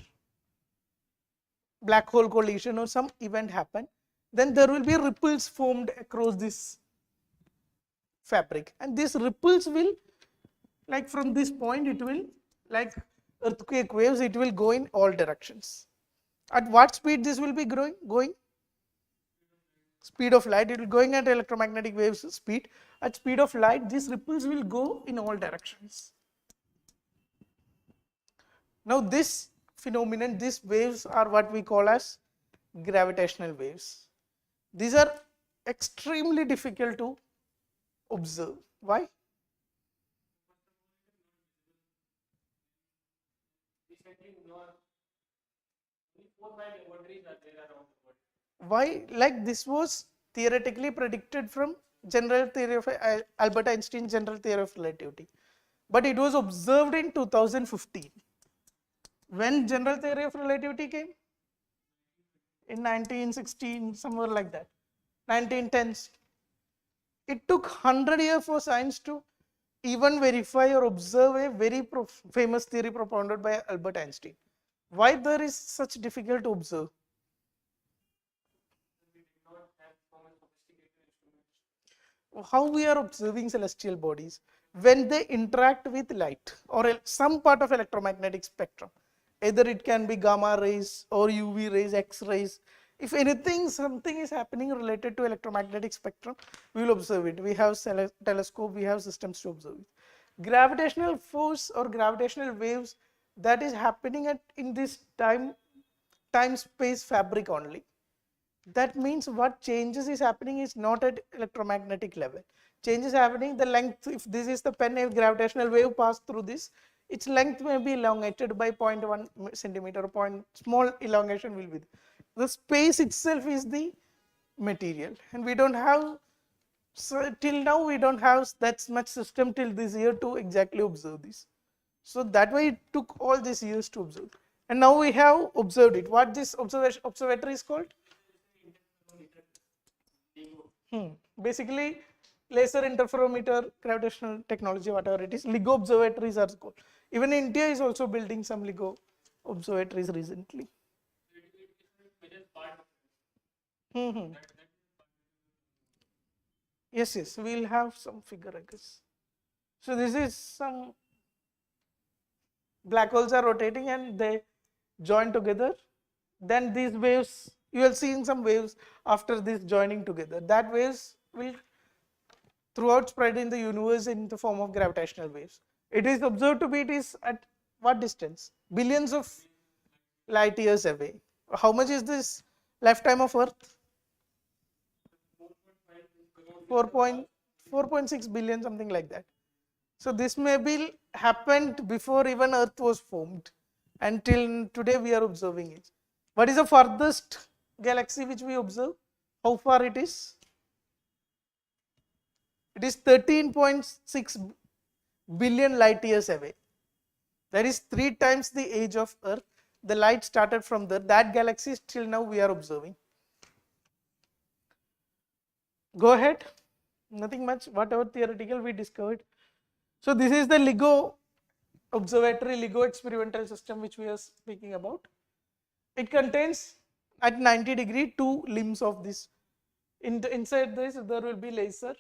Black hole collision or some event happened. Then there will be ripples formed across this fabric. And these ripples will, like from this point, it will, like earthquake waves, it will go in all directions. At what speed this will be going? Speed of light, it will going at electromagnetic waves speed. At speed of light, these ripples will go in all directions. Now this phenomenon, these waves are what we call as gravitational waves. These are extremely difficult to observe. Why? Why? Like this was theoretically predicted from general theory of Albert Einstein's general theory of relativity, but it was observed in 2015. When general theory of relativity came? In 1916, somewhere like that, 1910s. It took 100 years for science to even verify or observe a very famous theory propounded by Albert Einstein. Why there is such difficult to observe? How we are observing celestial bodies? When they interact with light or some part of electromagnetic spectrum, either it can be gamma rays or UV rays, X rays. If anything, something is happening related to electromagnetic spectrum, we will observe it. We have telescope, we have systems to observe it. Gravitational force or gravitational waves that is happening in this time-space fabric only. That means what changes is happening is not at electromagnetic level. Changes happening, the length, if this is the pen, a gravitational wave passed through this, its length may be elongated by 0.1 centimeter, small elongation will be there. The space itself is the material, and we don't have, so till now we don't have that much system till this year to exactly observe this. So that way it took all these years to observe, and now we have observed it. What this observatory is called? Basically laser interferometer, gravitational technology, whatever it is, LIGO observatories are called. Even India is also building some LIGO observatories recently. Yes, we'll have some figure, I guess. So this is some black holes are rotating and they join together. Then these waves, you will see in some waves after this joining together. That waves will throughout spread in the universe in the form of gravitational waves. It is observed to be, it is at what distance? Billions of light years away. How much is this lifetime of Earth? 4.6 billion, something like that. So this may be happened before even Earth was formed. Until today we are observing it. What is the farthest galaxy which we observe? How far it is? It is 13.6 billion light years away. That is 3 times the age of Earth. The light started from there. That galaxy till now we are observing. Go ahead. Nothing much. Whatever theoretical we discovered. So this is the LIGO observatory, LIGO experimental system which we are speaking about. It contains at 90 degree 2 limbs of this. Inside this there will be laser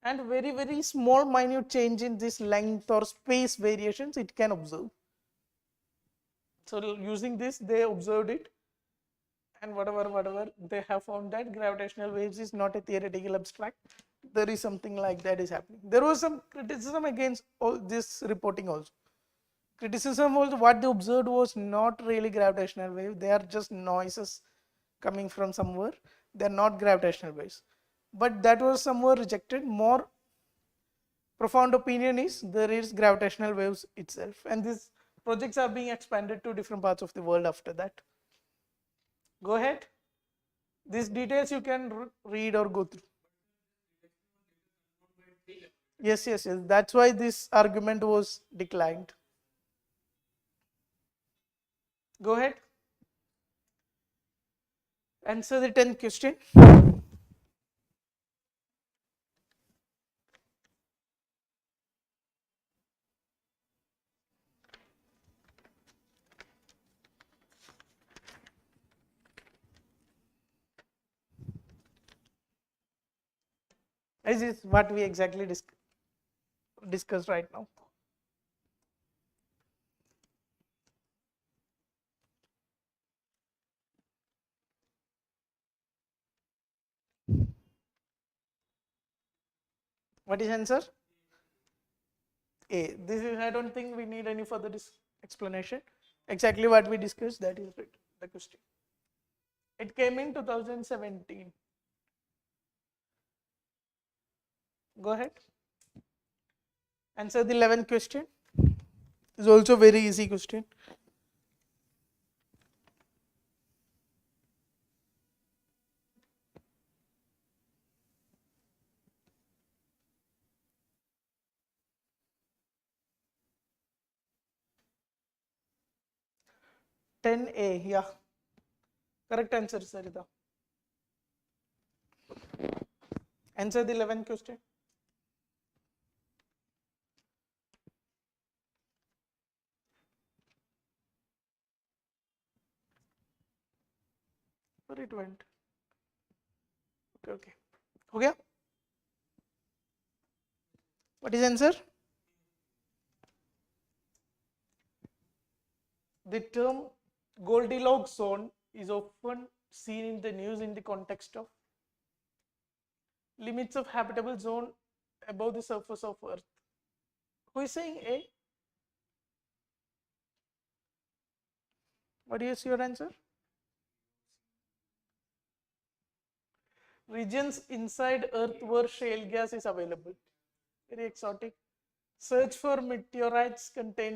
and very small minute change in this length or space variations it can observe. So using this they observed it, and whatever they have found that gravitational waves is not a theoretical abstract. There is something like that is happening. There was some criticism against all this reporting also. criticism was what they observed was not really gravitational wave. They are just noises coming from somewhere. They are not gravitational waves. But that was somewhere rejected. More profound opinion is there is gravitational waves itself, and these projects are being expanded to different parts of the world after that. Go ahead. These details you can read or go through. Yes, yes, yes. That's why this argument was declined. Go ahead. Answer the 10th question. This is what we exactly discussed right now. What is answer? A. This is, I don't think we need any further explanation. Exactly what we discussed, that is the question. It came in 2017. Go ahead. Answer the 11th question. It's also very easy question. A, yeah. Correct answer, Sarita. Answer the 11th question. Where it went? Okay, okay. Okay. What is answer? The term Goldilocks zone is often seen in the news in the context of limits of habitable zone above the surface of Earth. Who is saying A? What is your answer? Regions inside Earth where shale gas is available. Very exotic. Search for meteorites containing